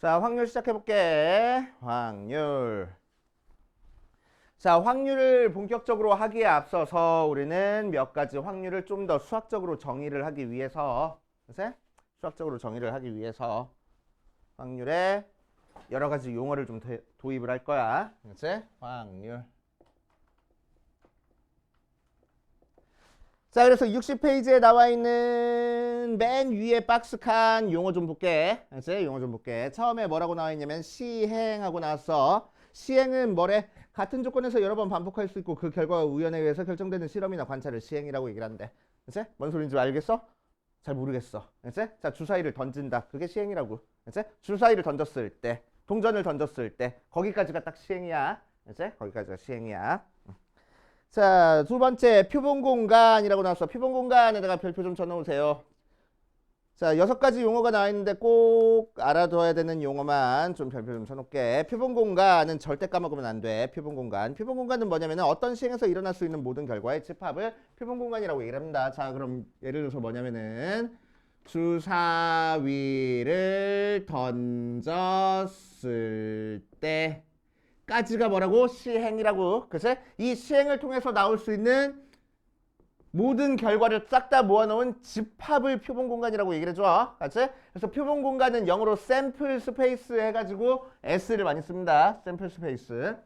자, 확률 시작해볼게. 확률. 자, 확률을 본격적으로 하기에 앞서서 우리는 몇 가지 확률을 좀 더 수학적으로 정의를 하기 위해서, 그치? 수학적으로 정의를 하기 위해서 확률에 여러 가지 용어를 좀 도입을 할 거야. 그치? 확률. 자, 그래서 60페이지에 나와 있는 맨 위에 박스 칸 용어 좀 볼게. 그치? 용어 좀 볼게. 처음에 뭐라고 나와 있냐면 시행하고 나왔어. 시행은 뭐래? 같은 조건에서 여러 번 반복할 수 있고 그 결과가 우연에 의해서 결정되는 실험이나 관찰을 시행이라고 얘기를 한대. 그치? 뭔 소리인지 알겠어? 잘 모르겠어. 그치? 자, 주사위를 던진다. 그게 시행이라고. 그치? 주사위를 던졌을 때, 동전을 던졌을 때 거기까지가 딱 시행이야. 그치? 거기까지가 시행이야. 자, 두 번째 표본공간이라고 나왔어. 표본공간에다가 별표 좀 쳐놓으세요. 자, 6가지 용어가 나와 있는데 꼭 알아둬야 되는 용어만 좀 별표 좀 쳐놓을게. 표본공간은 절대 까먹으면 안 돼. 표본공간. 표본공간은 뭐냐면 어떤 시행에서 일어날 수 있는 모든 결과의 집합을 표본공간이라고 얘기를 합니다. 자, 그럼 예를 들어서 뭐냐면은 주사위를 던졌을 때 까지가 뭐라고? 시행이라고. 그치? 이 시행을 통해서 나올 수 있는 모든 결과를 싹 다 모아놓은 집합을 표본공간이라고 얘기를 해줘. 그치? 그래서 표본공간은 영어로 샘플 스페이스 해가지고 S를 많이 씁니다. 샘플 스페이스.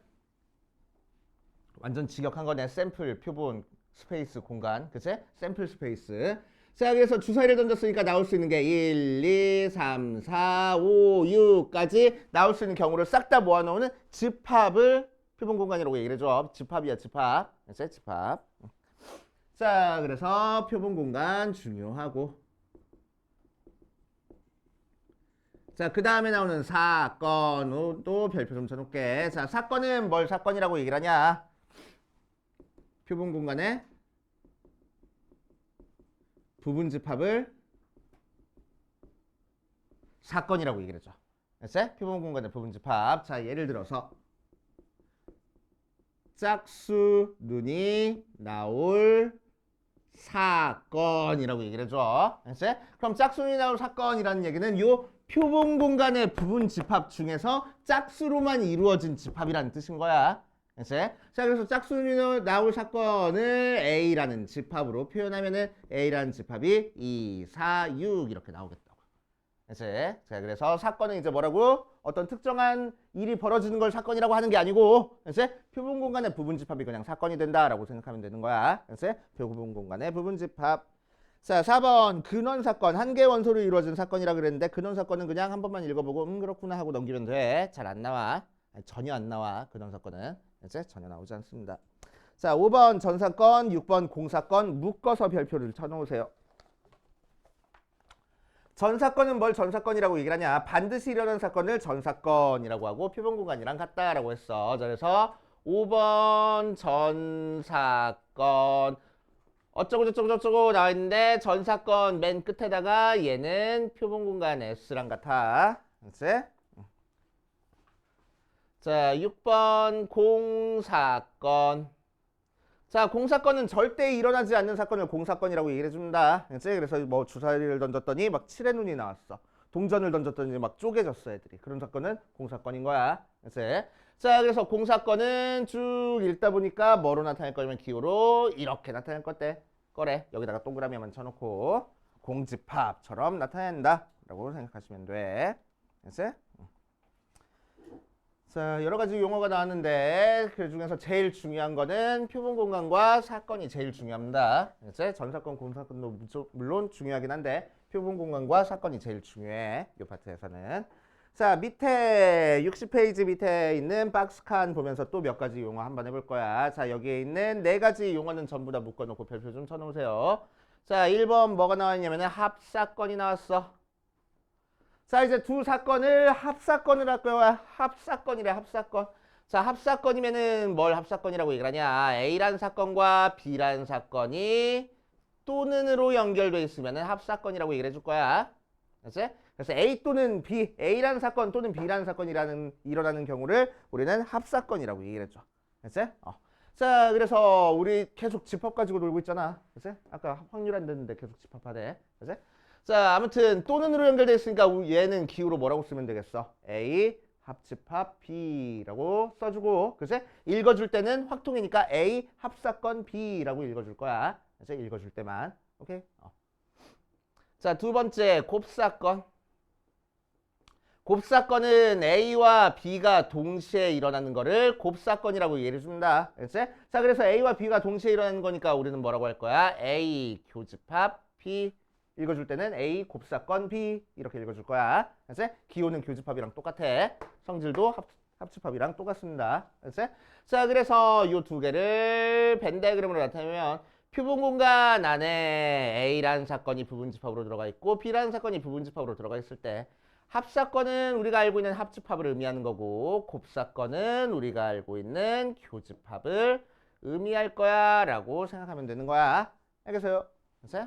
완전 직역한 거네. 샘플, 표본, 스페이스, 공간. 그치? 샘플 스페이스. 자, 그래서 주사위를 던졌으니까 나올 수 있는 게 1, 2, 3, 4, 5, 6까지 나올 수 있는 경우를 싹 다 모아놓는 집합을 표본공간이라고 얘기를 해줘. 집합이야, 집합. 그치? 집합. 자, 그래서 표본공간 중요하고. 자, 그 다음에 나오는 사건도 별표 좀 쳐놓을게. 자, 사건은 뭘 사건이라고 얘기를 하냐? 표본공간의 부분 집합을 사건이라고 얘기를 해줘. 그치? 표본공간의 부분 집합. 자, 예를 들어서 짝수 눈이 나올 사건이라고 얘기를 해줘. 그치? 그럼 짝수눈이 나올 사건이라는 얘기는 요 표본공간의 부분 집합 중에서 짝수로만 이루어진 집합이라는 뜻인 거야. 그치? 자, 그래서 짝수눈이 나올 사건을 A라는 집합으로 표현하면은 A라는 집합이 2, 4, 6 이렇게 나오겠다고. 그치? 자, 그래서 사건은 이제 뭐라고? 어떤 특정한 일이 벌어지는 걸 사건이라고 하는 게 아니고, 그치? 표본공간의 부분집합이 그냥 사건이 된다라고 생각하면 되는 거야. 그치? 표본공간의 부분집합. 자, 4번 근원사건. 한 개 원소로 이루어진 사건이라 그랬는데 근원사건은 그냥 한 번만 읽어보고 그렇구나 하고 넘기면 돼. 잘 안 나와. 아니, 전혀 안 나와. 근원사건은. 그치? 전혀 나오지 않습니다. 자, 5번 전사건, 6번 공사건 묶어서 별표를 쳐놓으세요. 전사건은 뭘 전사건이라고 얘기를 하냐? 반드시 일어난 사건을 전사건이라고 하고 표본공간이랑 같다라고 했어. 그래서 5번 전사건 어쩌고 저쩌고 저쩌고 나와 있는데 전사건 맨 끝에다가 얘는 표본공간 S랑 같아. 그치? 자, 6번 공사건. 자, 공사건은 절대 일어나지 않는 사건을 공사건이라고 얘기를 해줍니다. 그치? 그래서 뭐 주사위를 던졌더니 막 칠의 눈이 나왔어. 동전을 던졌더니 막 쪼개졌어 애들이. 그런 사건은 공사건인 거야. 그치? 자, 그래서 공사건은 쭉 읽다 보니까 뭐로 나타날 거냐면 기호로 이렇게 나타날 거래. 여기다가 동그라미 한번 쳐놓고 공집합처럼 나타낸다 라고 생각하시면 돼. 그치? 자, 여러 가지 용어가 나왔는데 그 중에서 제일 중요한 거는 표본공간과 사건이 제일 중요합니다. 이제 전사건, 공사건도 물론 중요하긴 한데 표본공간과 사건이 제일 중요해. 이 파트에서는. 자, 밑에 60페이지 밑에 있는 박스칸 보면서 또 몇 가지 용어 한번 해볼 거야. 자, 여기에 있는 4가지 용어는 전부 다 묶어놓고 별표 좀 쳐놓으세요. 자, 1번 뭐가 나왔냐면 합사건이 나왔어. 자, 이제 두 사건을 합사건을 할 거야. 합사건이래, 합사건. 자, 합사건이면은 뭘 합사건이라고 얘기를 하냐? A란 사건과 B란 사건이 또는으로 연결돼 있으면은 합사건이라고 얘기를 해줄 거야. 그치? 그래서 A 또는 B, A라는 사건 또는 B라는 사건이 일어나는 경우를 우리는 합사건이라고 얘기를 해줘. 그치? 자, 그래서 우리 계속 집합 가지고 놀고 있잖아. 그치? 아까 확률 안 됐는데 계속 집합하대. 그치? 자, 아무튼 또는으로 연결되어 있으니까 얘는 기호로 뭐라고 쓰면 되겠어? A 합집합 B라고 써주고, 그치? 읽어줄 때는 확통이니까 A 합사건 B라고 읽어줄 거야. 그치? 읽어줄 때만. 오케이? 자, 두 번째 곱사건. 곱사건은 A와 B가 동시에 일어나는 거를 곱사건이라고 얘기해 줍니다. 그치? 자, 그래서 A와 B가 동시에 일어나는 거니까 우리는 뭐라고 할 거야? A 교집합 B. 읽어줄 때는 A 곱사건 B 이렇게 읽어줄 거야. 그치? 기호는 교집합이랑 똑같아. 성질도 합집합이랑 똑같습니다. 그치? 자, 그래서 이 두 개를 벤 다이그램으로 나타내면 표본 공간 안에 A라는 사건이 부분집합으로 들어가 있고 B라는 사건이 부분집합으로 들어가 있을 때 합사건은 우리가 알고 있는 합집합을 의미하는 거고 곱사건은 우리가 알고 있는 교집합을 의미할 거야 라고 생각하면 되는 거야. 알겠어요? 그치?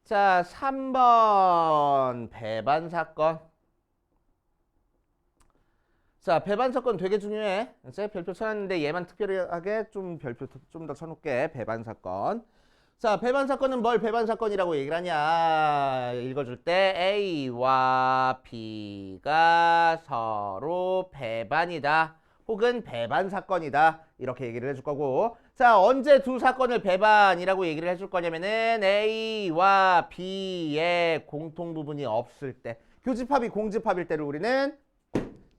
자, 3번 배반 사건. 자, 배반 사건 되게 중요해. 이제 별표 쳐놨는데 얘만 특별하게 좀 별표 좀 더 쳐놓을게. 배반 사건. 자, 배반 사건은 뭘 배반 사건이라고 얘기를 하냐? 읽어줄 때 A와 B가 서로 배반이다. 혹은 배반 사건이다. 이렇게 얘기를 해줄 거고. 자, 언제 두 사건을 배반이라고 얘기를 해줄 거냐면은 A와 B의 공통 부분이 없을 때, 교집합이 공집합일 때를 우리는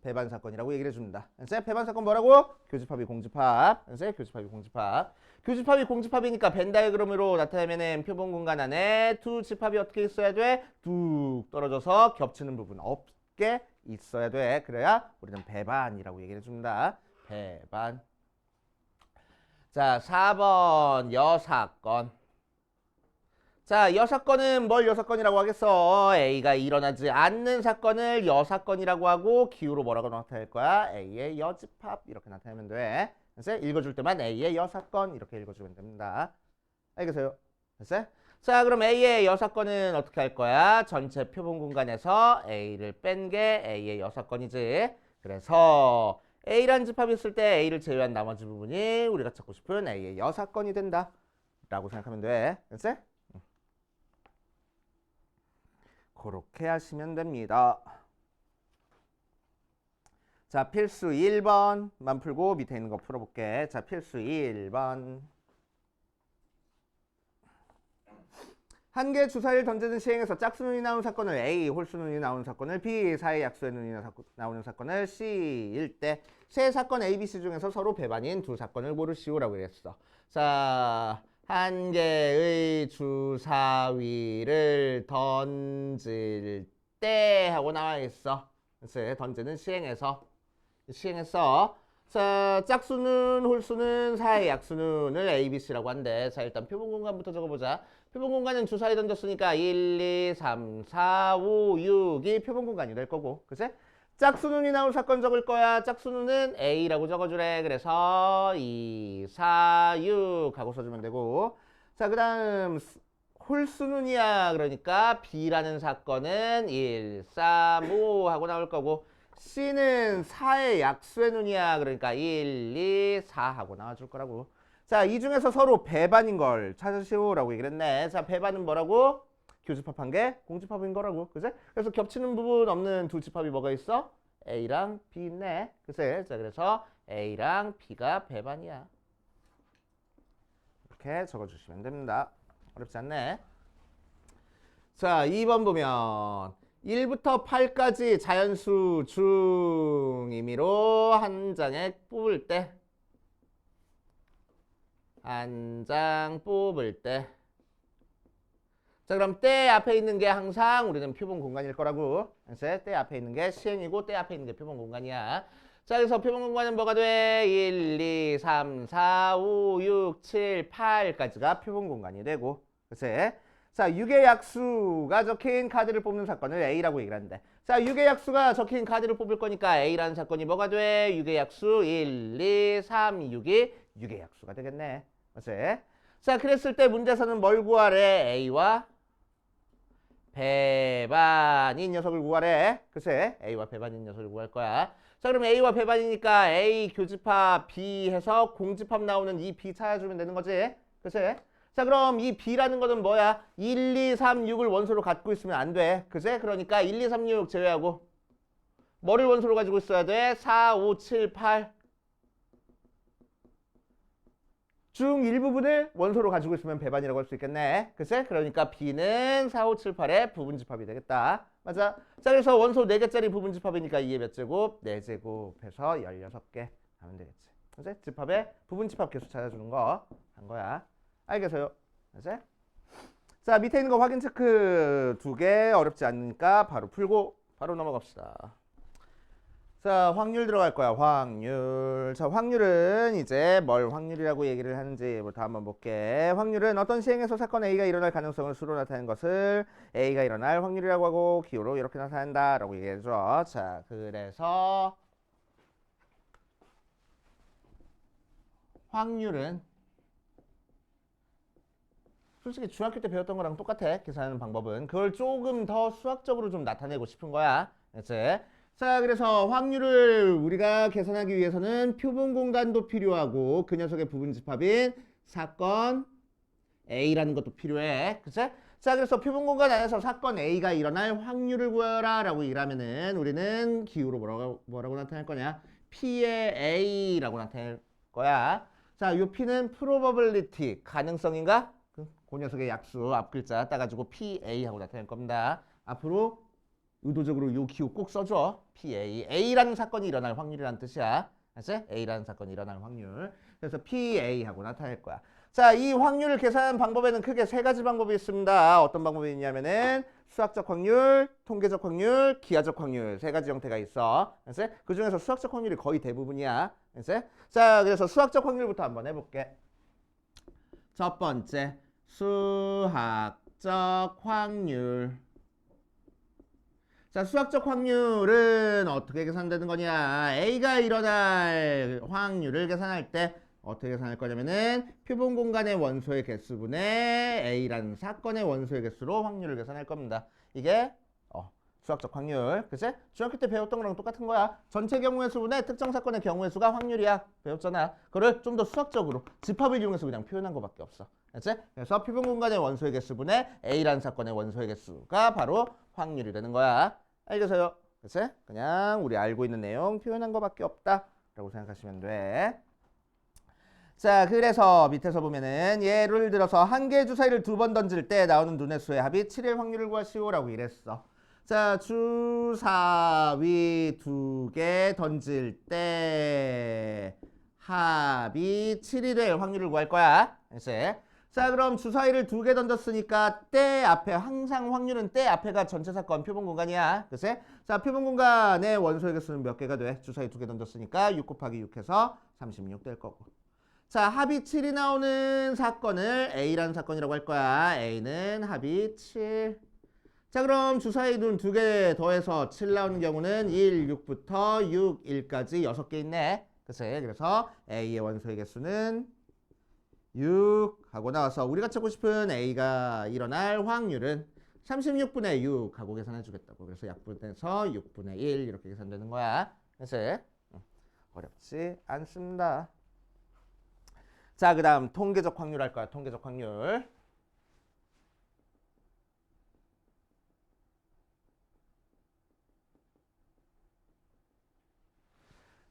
배반 사건이라고 얘기를 해줍니다. 배반 사건 뭐라고? 교집합이 공집합. 교집합이 공집합. 교집합이 공집합이니까 벤 다이그램으로 나타내면은 표본 공간 안에 두 집합이 어떻게 있어야 돼? 뚝 떨어져서 겹치는 부분 없게 있어야 돼. 그래야 우리는 배반이라고 얘기를 해줍니다. 배반. 자, 4번 여사건. 자, 여사건은 뭘 여사건이라고 하겠어? A가 일어나지 않는 사건을 여사건이라고 하고 기호로 뭐라고 나타낼 거야? A의 여집합 이렇게 나타내면 돼. 그래서 읽어줄 때만 A의 여사건 이렇게 읽어주면 됩니다. 알겠어요? 됐어요? 자, 그럼 A의 여사건은 어떻게 할 거야? 전체 표본 공간에서 A를 뺀 게 A의 여사건이지. 그래서 A라는 집합이 있을 때 A를 제외한 나머지 부분이 우리가 찾고 싶은 A의 여사건이 된다. 라고 생각하면 돼. 됐어요? 그렇게 하시면 됩니다. 자, 필수 1번만 풀고 밑에 있는 거 풀어볼게. 자, 필수 1번. 한 개의 주사위를 던지는 시행에서 짝수눈이 나오는 사건을 A, 홀수눈이 나오는 사건을 B, 사의 약수의 눈이 나오는 사건을 C일 때 세 사건 A, B, C 중에서 서로 배반인 두 사건을 고르시오라고 그랬어. 자, 한 개의 주사위를 던질 때 하고 나와 있어. 그래서 던지는 시행해서 자, 짝수는, 홀수는, 사의 약수는을 A, B, C라고 한대. 자, 일단 표본 공간부터 적어보자. 표본 공간은 주사위 던졌으니까 1, 2, 3, 4, 5, 6이 표본 공간이 될 거고. 그치? 짝수는이 나올 사건 적을 거야. 짝수는은 A라고 적어주래. 그래서 2, 4, 6 하고 써주면 되고. 자, 그 다음 홀수는이야. 그러니까 B라는 사건은 1, 3, 5 하고 나올 거고. C는 4의 약수의 눈이야. 그러니까 1, 2, 4 하고 나와줄 거라고. 자, 이 중에서 서로 배반인 걸 찾으시오라고 얘기를 했네. 자, 배반은 뭐라고? 교집합한 게 공집합인 거라고. 그치? 그래서 겹치는 부분 없는 두 집합이 뭐가 있어? A랑 B 있네. 그치? 자, 그래서 A랑 B가 배반이야. 이렇게 적어주시면 됩니다. 어렵지 않네. 자, 2번 보면 1부터 8까지 자연수 중임의로 한 장에 뽑을 때 한 장 뽑을 때 자, 그럼 때 앞에 있는 게 항상 우리는 표본 공간일 거라고. 그래서 때 앞에 있는 게 시행이고 때 앞에 있는 게 표본 공간이야. 자, 그래서 표본 공간은 뭐가 돼? 1, 2, 3, 4, 5, 6, 7, 8까지가 표본 공간이 되고. 그래서 자, 6의 약수가 적힌 카드를 뽑는 사건을 A라고 얘기를 하는데, 자, 6의 약수가 적힌 카드를 뽑을 거니까 A라는 사건이 뭐가 돼? 6의 약수 1, 2, 3, 6이 6의 약수가 되겠네. 그치? 자, 그랬을 때 문제에서는 뭘 구하래? A와 배반인 녀석을 구하래. 그치? A와 배반인 녀석을 구할 거야. 자, 그럼 A와 배반이니까 A 교집합 B 해서 공집합 나오는 이 B 찾아주면 되는 거지. 그치? 자, 그럼 이 B라는 거는 뭐야? 1, 2, 3, 6을 원소로 갖고 있으면 안 돼. 그제? 그러니까 1, 2, 3, 6 제외하고 뭐를 원소로 가지고 있어야 돼? 4, 5, 7, 8 중 일부분을 원소로 가지고 있으면 배반이라고 할 수 있겠네. 그치? 그러니까 B는 4, 5, 7, 8의 부분집합이 되겠다. 맞아? 자, 그래서 원소 4개짜리 부분집합이니까 2의 몇 제곱? 4제곱 해서 16개 하면 되겠지. 그치? 집합의 부분집합 개수 찾아주는 거 한 거야. 알겠어요? 그치? 자, 밑에 있는 거 확인 체크 2개 어렵지 않으니까 바로 풀고 바로 넘어갑시다. 자, 확률 들어갈 거야. 확률. 자, 확률은 이제 뭘 확률이라고 얘기를 하는지부터 한번 볼게. 확률은 어떤 시행에서 사건 A가 일어날 가능성을 수로 나타내는 것을 A가 일어날 확률이라고 하고 기호로 이렇게 나타낸다 라고 얘기해줘. 자, 그래서 확률은 솔직히 중학교 때 배웠던 거랑 똑같아. 계산하는 방법은. 그걸 조금 더 수학적으로 좀 나타내고 싶은 거야. 그치? 자, 그래서 확률을 우리가 계산하기 위해서는 표본 공간도 필요하고 그 녀석의 부분집합인 사건 A라는 것도 필요해. 그치? 자, 그래서 표본 공간 안에서 사건 A가 일어날 확률을 구해라 라고 일하면은 우리는 기호로 뭐라고 나타낼 거냐? P의 A라고 나타낼 거야. 자, 요 P는 probability, 가능성인가? 그 녀석의 약수 앞글자 따가지고 PA 하고 나타낼 겁니다. 앞으로 의도적으로 요 기호 꼭 써줘. PA. A라는 사건이 일어날 확률이라는 뜻이야. 알지? A라는 사건이 일어날 확률. 그래서 PA 하고 나타낼 거야. 자, 이 확률을 계산하는 방법에는 크게 3가지 방법이 있습니다. 어떤 방법이 있냐면은 수학적 확률, 통계적 확률, 기하적 확률 3가지 형태가 있어. 알지? 그 중에서 수학적 확률이 거의 대부분이야. 알지? 자, 그래서 수학적 확률부터 한번 해볼게. 첫 번째, 수학적 확률. 자, 수학적 확률은 어떻게 계산되는 거냐? A가 일어날 확률을 계산할 때 어떻게 계산할 거냐면은 표본 공간의 원소의 개수분의 A라는 사건의 원소의 개수로 확률을 계산할 겁니다. 이게 수학적 확률. 그치? 중학교 때 배웠던 거랑 똑같은 거야. 전체 경우의 수분의 특정 사건의 경우의 수가 확률이야. 배웠잖아. 그걸 좀 더 수학적으로 집합을 이용해서 그냥 표현한 거밖에 없어. 그치? 그래서 표본 공간의 원소의 개수분의 A라는 사건의 원소의 개수가 바로 확률이 되는 거야. 알겠어요? 그치? 그냥 우리 알고 있는 내용 표현한 거밖에 없다 라고 생각하시면 돼. 자, 그래서 밑에서 보면은 예를 들어서 한 개의 주사위를 2번 던질 때 나오는 눈의 수의 합이 7의 확률을 구하시오 라고 이랬어. 자, 주사위 2개 던질 때 합이 7이 될 확률을 구할 거야. 알지? 자, 그럼 주사위를 2개 던졌으니까 때 앞에 항상 확률은 때 앞에가 전체 사건 표본 공간이야. 그치? 자, 표본 공간의 원소의 개수는 몇 개가 돼? 주사위 2개 던졌으니까 6 곱하기 6 해서 36 될 거고. 자, 합이 7이 나오는 사건을 A라는 사건이라고 할 거야. A는 합이 7. 자, 그럼 주사위 눈 2개 더해서 7 나오는 경우는 1, 6부터 6, 1까지 6개 있네. 그치? 그래서 A의 원소의 개수는 6 하고 나와서 우리가 찾고 싶은 A가 일어날 확률은 36분의 6 하고 계산해 주겠다고. 그래서 약분해서 6분의 1 이렇게 계산되는 거야. 그치? 어렵지 않습니다. 자, 그 다음 통계적 확률 할 거야. 통계적 확률.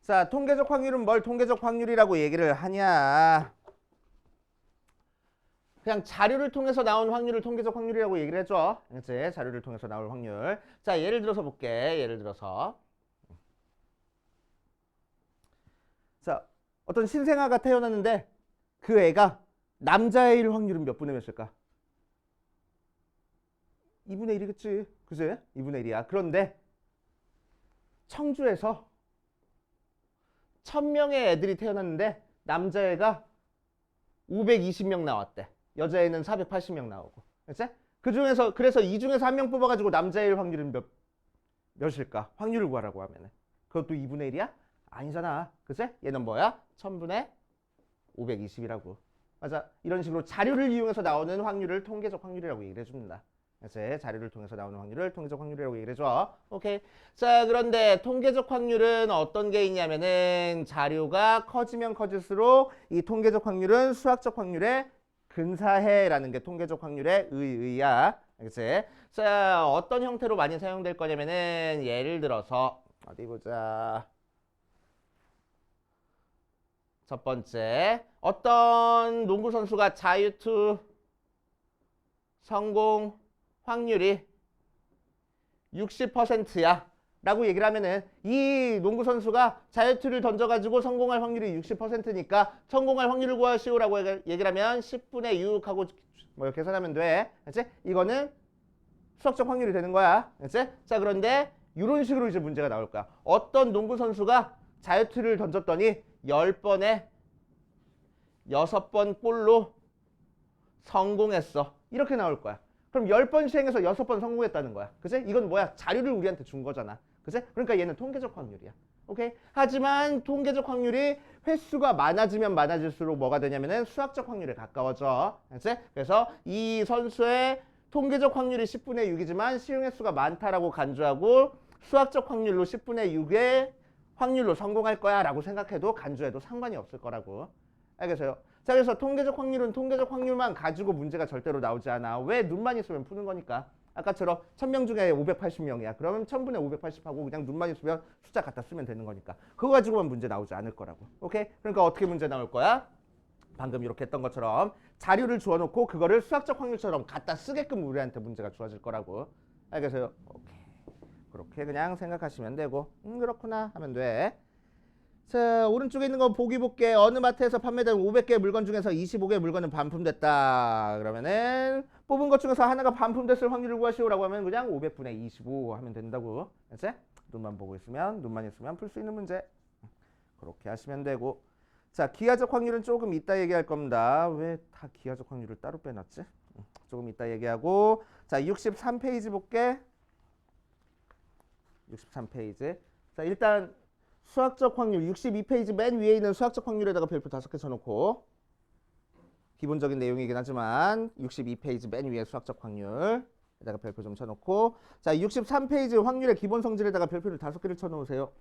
자, 통계적 확률은 뭘 통계적 확률이라고 얘기를 하냐? 그냥 자료를 통해서 나온 확률을 통계적 확률이라고 얘기를 해줘. 그치? 자료를 통해서 나올 확률. 자, 예를 들어서 볼게. 예를 들어서. 자, 어떤 신생아가 태어났는데 그 애가 남자일 확률은 몇 분의 몇일까? 2분의 1이겠지. 그치? 2분의 1이야. 그런데 청주에서 1000명의 애들이 태어났는데 남자애가 520명 나왔대. 여자애는 480명 나오고. 그치? 그래서 이 중에서 한 명 뽑아가지고 남자일 확률은 몇일까? 확률을 구하라고 하면은. 그것도 2분의 1이야? 아니잖아. 그치? 얘는 뭐야? 1000분의 520이라고. 맞아. 이런 식으로 자료를 이용해서 나오는 확률을 통계적 확률이라고 얘기를 해줍니다. 그치? 자료를 통해서 나오는 확률을 통계적 확률이라고 얘기를 해줘. 오케이. 자, 그런데 통계적 확률은 어떤 게 있냐면은 자료가 커지면 커질수록 이 통계적 확률은 수학적 확률에 근사해라는 게 통계적 확률의 의야. 그치? 자, 어떤 형태로 많이 사용될 거냐면은 예를 들어서 어디 보자. 첫 번째, 어떤 농구 선수가 자유투 성공 확률이 60%야 라고 얘기를 하면은 이 농구 선수가 자유투를 던져가지고 성공할 확률이 60%니까 성공할 확률을 구하시오라고 얘기를 하면 10분의 6 하고 뭐 계산하면 돼. 그치? 이거는 수학적 확률이 되는 거야. 그치? 자, 그런데 이런 식으로 이제 문제가 나올 거야. 어떤 농구 선수가 자유투를 던졌더니 10번에 6번 골로 성공했어. 이렇게 나올 거야. 그럼 10번 시행해서 6번 성공했다는 거야. 그치? 이건 뭐야? 자료를 우리한테 준 거잖아. 그치? 그러니까 얘는 통계적 확률이야. 오케이? 하지만 통계적 확률이 횟수가 많아지면 많아질수록 뭐가 되냐면은 수학적 확률에 가까워져. 그치? 그래서 이 선수의 통계적 확률이 10분의 6이지만 시행 횟수가 많다라고 간주하고 수학적 확률로 10분의 6의 확률로 성공할 거야 라고 생각해도 간주해도 상관이 없을 거라고. 알겠어요? 자, 그래서 통계적 확률은 통계적 확률만 가지고 문제가 절대로 나오지 않아. 왜? 눈만 있으면 푸는 거니까. 아까처럼 1000명 중에 580명이야. 그러면 1000분의 580하고 그냥 눈만 있으면 숫자 갖다 쓰면 되는 거니까. 그거 가지고만 문제 나오지 않을 거라고. 오케이? 그러니까 어떻게 문제 나올 거야? 방금 이렇게 했던 것처럼 자료를 주어놓고 그거를 수학적 확률처럼 갖다 쓰게끔 우리한테 문제가 주어질 거라고. 알겠어요? 오케이. 그렇게 그냥 생각하시면 되고 그렇구나 하면 돼. 자, 오른쪽에 있는 거 보기 볼게. 어느 마트에서 판매된 500개 물건 중에서 25개 물건은 반품됐다. 그러면은 뽑은 것 중에서 하나가 반품됐을 확률을 구하시오라고 하면 그냥 500분의 25 하면 된다고. 알지? 눈만 보고 있으면, 눈만 있으면 풀 수 있는 문제. 그렇게 하시면 되고. 자, 기하적 확률은 조금 이따 얘기할 겁니다. 왜 다 기하적 확률을 따로 빼놨지? 조금 이따 얘기하고. 자, 63페이지 볼게. 63페이지. 자, 일단 수학적 확률 62페이지 맨 위에 있는 수학적 확률에다가 별표 5개 쳐놓고 기본적인 내용이긴 하지만 62페이지 맨 위에 수학적 확률에다가 별표 좀 쳐놓고 자 63페이지 확률의 기본 성질에다가 별표를 5개를 쳐놓으세요.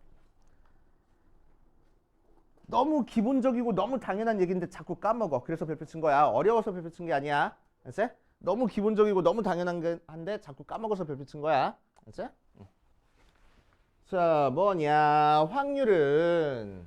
너무 기본적이고 너무 당연한 얘기인데 자꾸 까먹어. 그래서 별표 친 거야. 어려워서 별표 친 게 아니야. 알지? 너무 기본적이고 너무 당연한 한데 자꾸 까먹어서 별표 친 거야. 알지? 자, 뭐냐? 확률은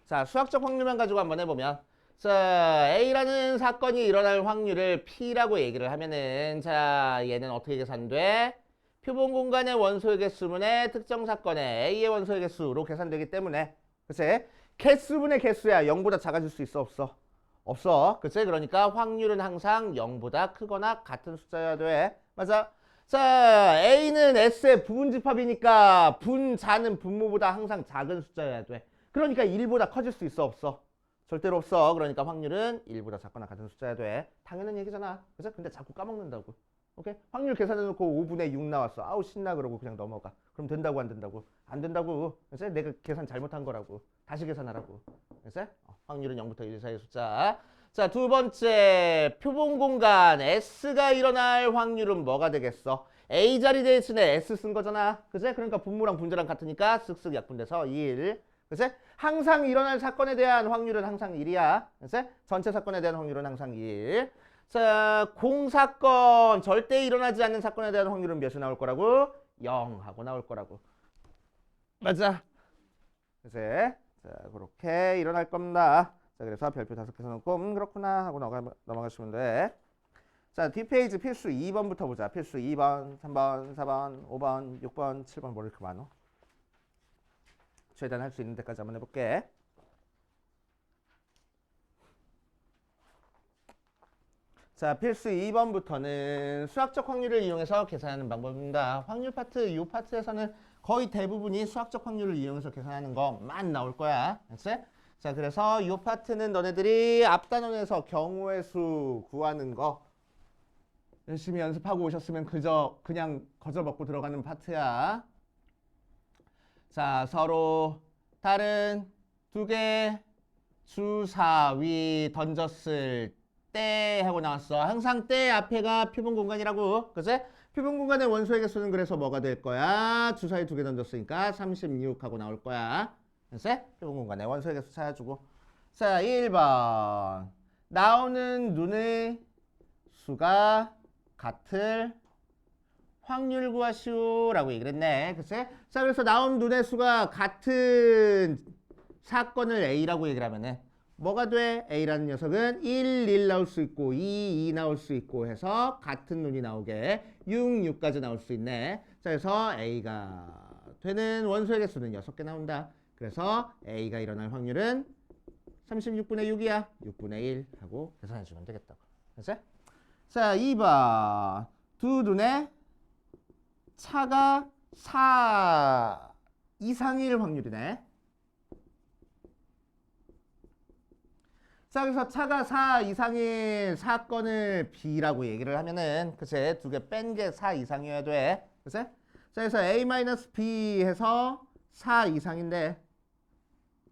자, 수학적 확률만 가지고 한번 해보면 자, A라는 사건이 일어날 확률을 P라고 얘기를 하면은 자, 얘는 어떻게 계산돼? 표본 공간의 원소의 개수분의 특정 사건의 A의 원소의 개수로 계산되기 때문에 그치? 개수분의 개수야. 0보다 작아질 수 있어? 없어? 없어. 그치? 그러니까 확률은 항상 0보다 크거나 같은 숫자여야 돼. 맞아? 자, A는 S의 부분집합이니까 분자는 분모보다 항상 작은 숫자여야 돼. 그러니까 1보다 커질 수 있어? 없어? 절대로 없어. 그러니까 확률은 1보다 작거나 같은 숫자여야 돼. 당연한 얘기잖아. 그죠? 근데 자꾸 까먹는다고. 오케이? 확률 계산해놓고 5분의 6 나왔어. 아우 신나 그러고 그냥 넘어가. 그럼 된다고 안 된다고? 안 된다고. 그치? 내가 계산 잘못한 거라고. 다시 계산하라고. 그치? 확률은 0부터 1 사이의 숫자. 자, 두 번째 표본 공간 S가 일어날 확률은 뭐가 되겠어? A 자리 대신에 S 쓴 거잖아. 그치? 그러니까 분모랑 분자랑 같으니까 쓱쓱 약분돼서 1. 그치? 항상 일어날 사건에 대한 확률은 항상 1이야. 그치? 전체 사건에 대한 확률은 항상 1. 자, 공사건 절대 일어나지 않는 사건에 대한 확률은 몇이 나올 거라고? 0 하고 나올 거라고. 맞아. 그치? 자, 그렇게 일어날 겁니다. 자, 그래서 별표 5개 써놓고 그렇구나 하고 넘어가시면 돼. 자, 뒷페이지 필수 2번부터 보자. 필수 2번, 3번, 4번, 5번, 6번, 7번 뭐 이렇게 많어? 최대한 할 수 있는 데까지 한번 해볼게. 자, 필수 2번부터는 수학적 확률을 이용해서 계산하는 방법입니다. 확률 파트, 이 파트에서는 거의 대부분이 수학적 확률을 이용해서 계산하는 것만 나올 거야. 알았지? 자, 그래서 이 파트는 너네들이 앞단원에서 경우의 수 구하는 거 열심히 연습하고 오셨으면 그냥 거저 먹고 들어가는 파트야. 자, 서로 다른 두 개 주사위 던졌을 때 하고 나왔어. 항상 때 앞에가 표본 공간이라고. 그치? 표본 공간의 원소의 개수는 그래서 뭐가 될 거야? 주사위 2개 던졌으니까 36 하고 나올 거야. 그치? 표본 공간의 원소의 개수 찾아주고. 자, 1번. 나오는 눈의 수가 같을 확률 구하시오 라고 얘기를 했네. 그치? 자, 그래서 나온 눈의 수가 같은 사건을 A라고 얘기를 하면은 뭐가 돼? A라는 녀석은 1 나올 수 있고 2 나올 수 있고 해서 같은 눈이 나오게 6까지 나올 수 있네. 자, 그래서 A가 되는 원소의 개수는 6개 나온다. 그래서 A가 일어날 확률은 36분의 6이야. 6분의 1 하고 계산해 주면 되겠다. 그치? 자, 2번. 두 눈의 차가 4 이상일 확률이네. 자, 그래서 차가 4 이상인 사건을 B라고 얘기를 하면은, 그치? 두 개 뺀 게 4 이상이어야 돼. 그치? 자, 그래서 A-B 해서 4 이상인데,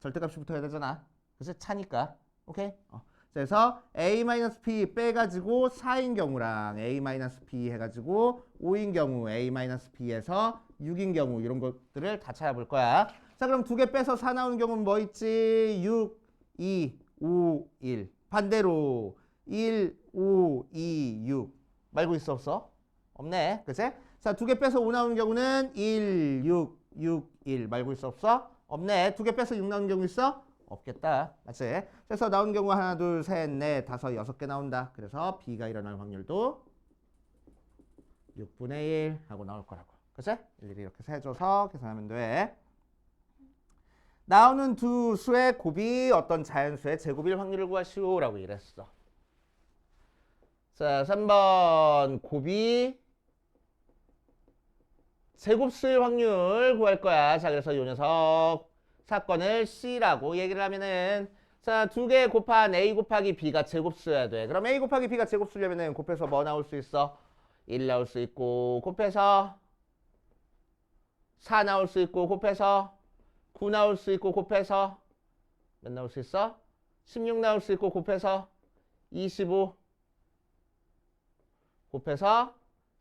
절대값이 붙어야 되잖아. 그치? 차니까. 오케이? 자, 그래서 A-B 빼가지고 4인 경우랑 A-B 해가지고 5인 경우, A-B에서 6인 경우, 이런 것들을 다 찾아볼 거야. 자, 그럼 두 개 빼서 4 나오는 경우는 뭐 있지? 6, 2, 5, 1. 반대로 1, 5, 2, 6. 말고 있어 없어? 없네. 그치? 자, 두 개 빼서 5 나오는 경우는 1, 6, 6, 1. 말고 있어 없어? 없네. 두 개 빼서 6 나오는 경우 있어? 없겠다. 맞지? 그래서 나오는 경우 하나, 둘, 셋, 넷, 다섯, 6개 나온다. 그래서 B가 일어날 확률도 6분의 1 하고 나올 거라고. 그치? 일일이 이렇게 세줘서 계산하면 돼. 나오는 두 수의 곱이 어떤 자연수의 제곱일 확률을 구하시오 라고 이랬어. 자, 3번 곱이 제곱수일 확률 구할 거야. 자, 그래서 요 녀석 사건을 C라고 얘기를 하면은, 자, 두 개 곱한 A 곱하기 B가 제곱수여야 돼. 그럼 A 곱하기 B가 제곱수려면은 곱해서 뭐 나올 수 있어? 1 나올 수 있고, 곱해서 4 나올 수 있고, 곱해서 9 나올 수 있고, 곱해서 몇 나올 수 있어? 16 나올 수 있고, 곱해서 25 곱해서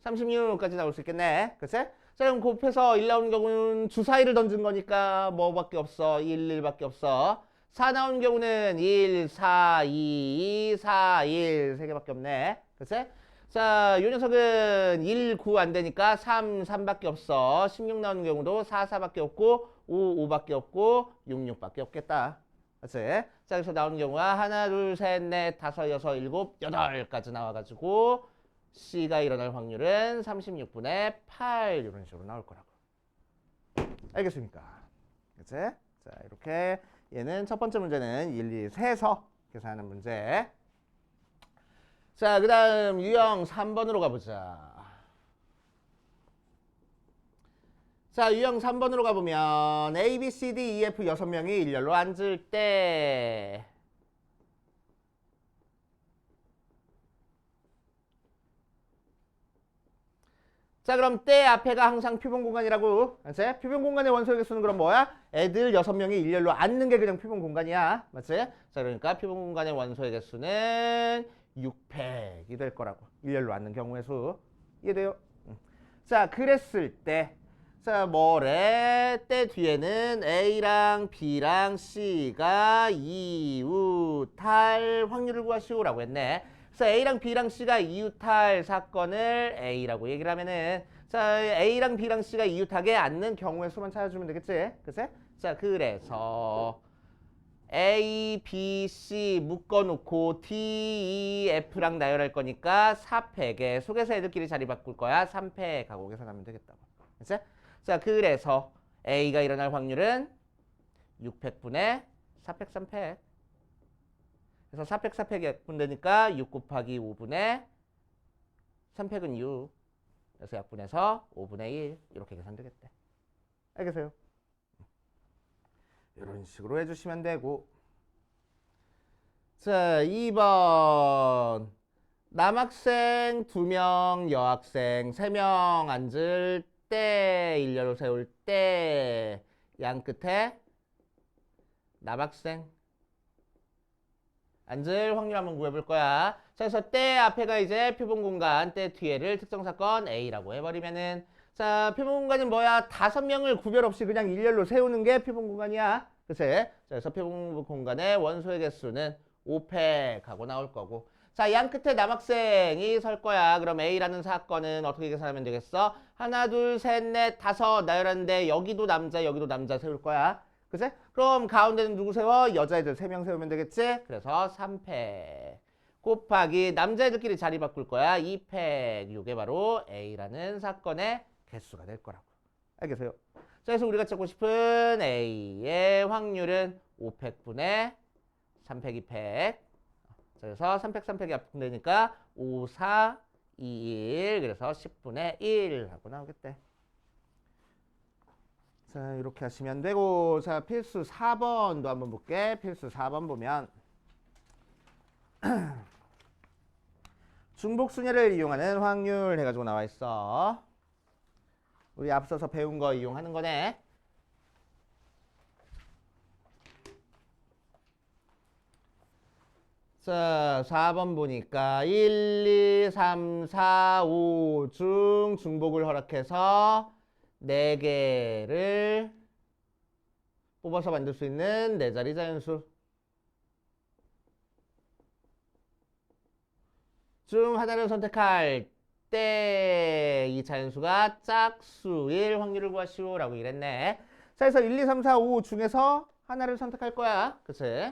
36까지 나올 수 있겠네. 그치? 자, 그럼 곱해서 1 나오는 경우는 주사위를 던진 거니까 뭐밖에 없어? 1, 1밖에 없어. 4 나오는 경우는 1, 4, 2, 2, 4, 1 3개밖에 없네. 그치? 자, 요 녀석은 1, 9 안 되니까 3, 3밖에 없어. 16 나오는 경우도 4, 4밖에 없고 5, 5밖에 없고 6, 6밖에 없겠다. 그치? 자, 그래서 나오는 경우가 하나, 둘, 셋, 넷, 다섯, 여섯, 일곱, 8까지 나와가지고 C가 일어날 확률은 36분의 8 이런 식으로 나올 거라고. 알겠습니까? 그치? 자, 이렇게 얘는 첫 번째 문제는 일일이 세서 계산하는 문제. 자, 그 다음 유형 3번으로 가보자. 자, 유형 3번으로 가보면 A, B, C, D, E, F 6명이 일렬로 앉을 때 자, 그럼 때 앞에가 항상 표본 공간이라고. 맞지? 표본 공간의 원소의 개수는 그럼 뭐야? 애들 6명이 일렬로 앉는 게 그냥 표본 공간이야. 맞지? 자, 그러니까 표본 공간의 원소의 개수는 600이 될 거라고. 일렬로 앉는 경우의 수. 이해돼요? 자, 그랬을 때 자, 뭐래? 때 뒤에는 A랑 B랑 C가 이웃할 확률을 구하시오라고 했네. 그래서 A랑 B랑 C가 이웃할 사건을 A라고 얘기를 하면은 자, A랑 B랑 C가 이웃하게 않는 경우의 수만 찾아주면 되겠지? 그치? 자, 그래서 A, B, C 묶어놓고 D, E, F랑 나열할 거니까 4팩에 속에서 애들끼리 자리 바꿀 거야. 3팩 하고 계산하면 되겠다고. 그치? 자, 그래서 A가 일어날 확률은 6팩분의 4팩, 3팩. 그래서 4팩, 4팩이 약분되니까 6 곱하기 5분의 3팩은 6. 그래서 약분해서 5분의 1 이렇게 계산되겠대. 알겠어요? 이런 식으로 해주시면 되고. 자, 2번 남학생 2명, 여학생 3명 앉을 때, 일렬로 세울 때 양 끝에 남학생 앉을 확률 한번 구해볼 거야. 자, 그래서 때 앞에가 이제 표본 공간, 때 뒤에를 특성사건 A라고 해버리면은 자, 표본 공간은 뭐야? 5명을 구별 없이 그냥 일렬로 세우는 게 표본 공간이야. 그치? 자, 그래서 표본 공간의 원소의 개수는 5팩하고 나올 거고. 자, 양 끝에 남학생이 설 거야. 그럼 A라는 사건은 어떻게 계산하면 되겠어? 하나, 둘, 셋, 넷, 다섯 나열하는데 여기도 남자 세울 거야. 그치? 그럼 가운데는 누구 세워? 여자애들 3명 세우면 되겠지? 그래서 3팩 곱하기 남자애들끼리 자리 바꿀 거야. 2팩. 이게 바로 A라는 사건의 개수가 될 거라고. 알겠어요? 자, 그래서 우리가 찾고 싶은 A의 확률은 5팩분의 3팩 2팩. 그래서 3팩 3팩이 합분되니까 5, 4, 2, 1. 그래서 10분의 1 하고 나오겠대. 자, 이렇게 하시면 되고. 자, 필수 4번도 한번 볼게. 필수 4번 보면 중복순위를 이용하는 확률 해가지고 나와 있어. 우리 앞서서 배운 거 이용하는 거네. 자, 4번 보니까 1, 2, 3, 4, 5 중 중복을 허락해서 4개를 뽑아서 만들 수 있는 4자리 자연수 중 하나를 선택할 때 이 자연수가 짝수일 확률을 구하시오 라고 이랬네. 자, 그래서 1, 2, 3, 4, 5 중에서 하나를 선택할 거야. 그치?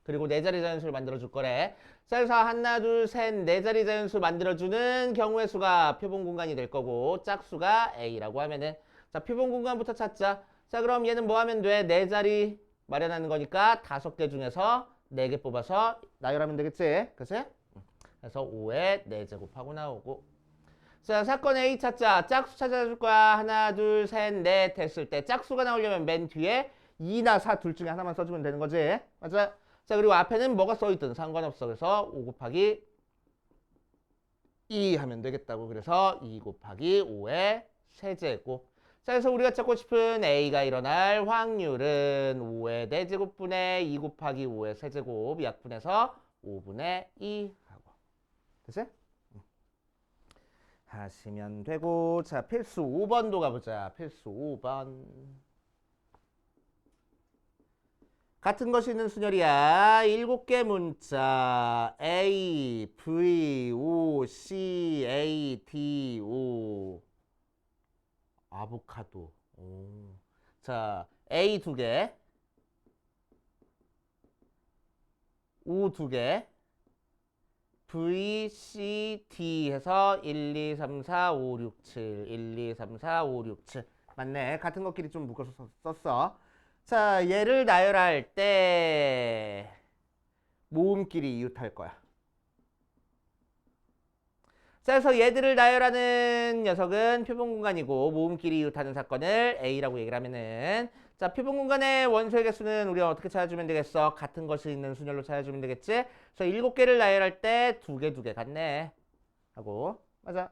그리고 4자리 자연수를 만들어줄 거래. 자, 그래서 하나, 둘, 셋, 4자리 자연수 만들어주는 경우의 수가 표본 공간이 될 거고 짝수가 A라고 하면은 자, 표본 공간부터 찾자. 자, 그럼 얘는 뭐 하면 돼? 4자리 마련하는 거니까 5개 중에서 4개 뽑아서 나열하면 되겠지? 그치? 그래서 5에 4제곱하고 나오고. 자, 사건 A 찾자. 짝수 찾아줄 거야. 하나, 둘, 셋, 넷 했을 때 짝수가 나오려면 맨 뒤에 2나 4 둘 중에 하나만 써주면 되는 거지. 맞아? 자, 그리고 앞에는 뭐가 써있든 상관없어. 그래서 5 곱하기 2 하면 되겠다고. 그래서 2 곱하기 5의 세제곱. 자, 그래서 우리가 찾고 싶은 A가 일어날 확률은 5의 4제곱분의 2 곱하기 5의 세제곱 약분해서 5분의 2 하고. 됐지? 하시면 되고. 자, 필수 5번도 가보자. 필수 5번. 같은 것이 있는 순열이야. 7개 문자 A, V, O, C, A, D, O 아보카도. 오. 자, A 2개 O 2개 V, C, D 해서 1, 2, 3, 4, 5, 6, 7 1, 2, 3, 4, 5, 6, 7 맞네. 같은 것끼리 좀 묶어서 썼어. 자, 얘를 나열할 때 모음끼리 이웃할 거야. 자, 그래서 얘들을 나열하는 녀석은 표본공간이고 모음끼리 이웃하는 사건을 A라고 얘기를 하면은 자, 표본공간의 원소의 개수는 우리가 어떻게 찾아주면 되겠어? 같은 것이 있는 순열로 찾아주면 되겠지? 그래서 7개를 나열할 때 2개 같네 하고. 맞아.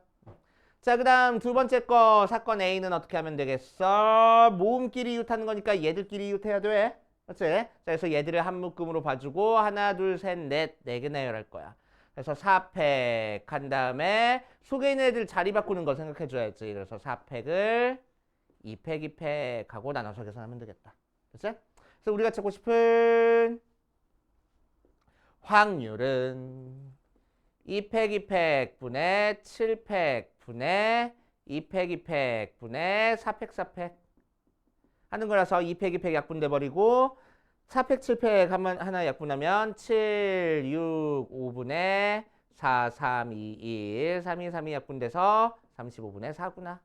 자, 그 다음 두 번째 거 사건 A는 어떻게 하면 되겠어? 모음끼리 이웃하는 거니까 얘들끼리 이웃해야 돼. 맞지? 자, 그래서 얘들을 한 묶음으로 봐주고 하나, 둘, 셋, 넷, 4개 나열할 거야. 그래서 4팩 한 다음에 속에 있는 애들 자리 바꾸는 거 생각해 줘야지. 그래서 4팩을 2팩, 2팩 하고 나눠서 계산하면 되겠다. 그치? 그래서 우리가 찾고 싶은 확률은 2팩, 2팩 분의 7팩 분의 2팩, 2팩 분의 4팩, 4팩 하는 거라서 2팩, 2팩 약분돼 버리고 4팩, 7팩 하나 약분하면 7, 6, 5분의 4, 3, 2, 1 3, 2, 3, 2 약분돼서 35분의 4구나.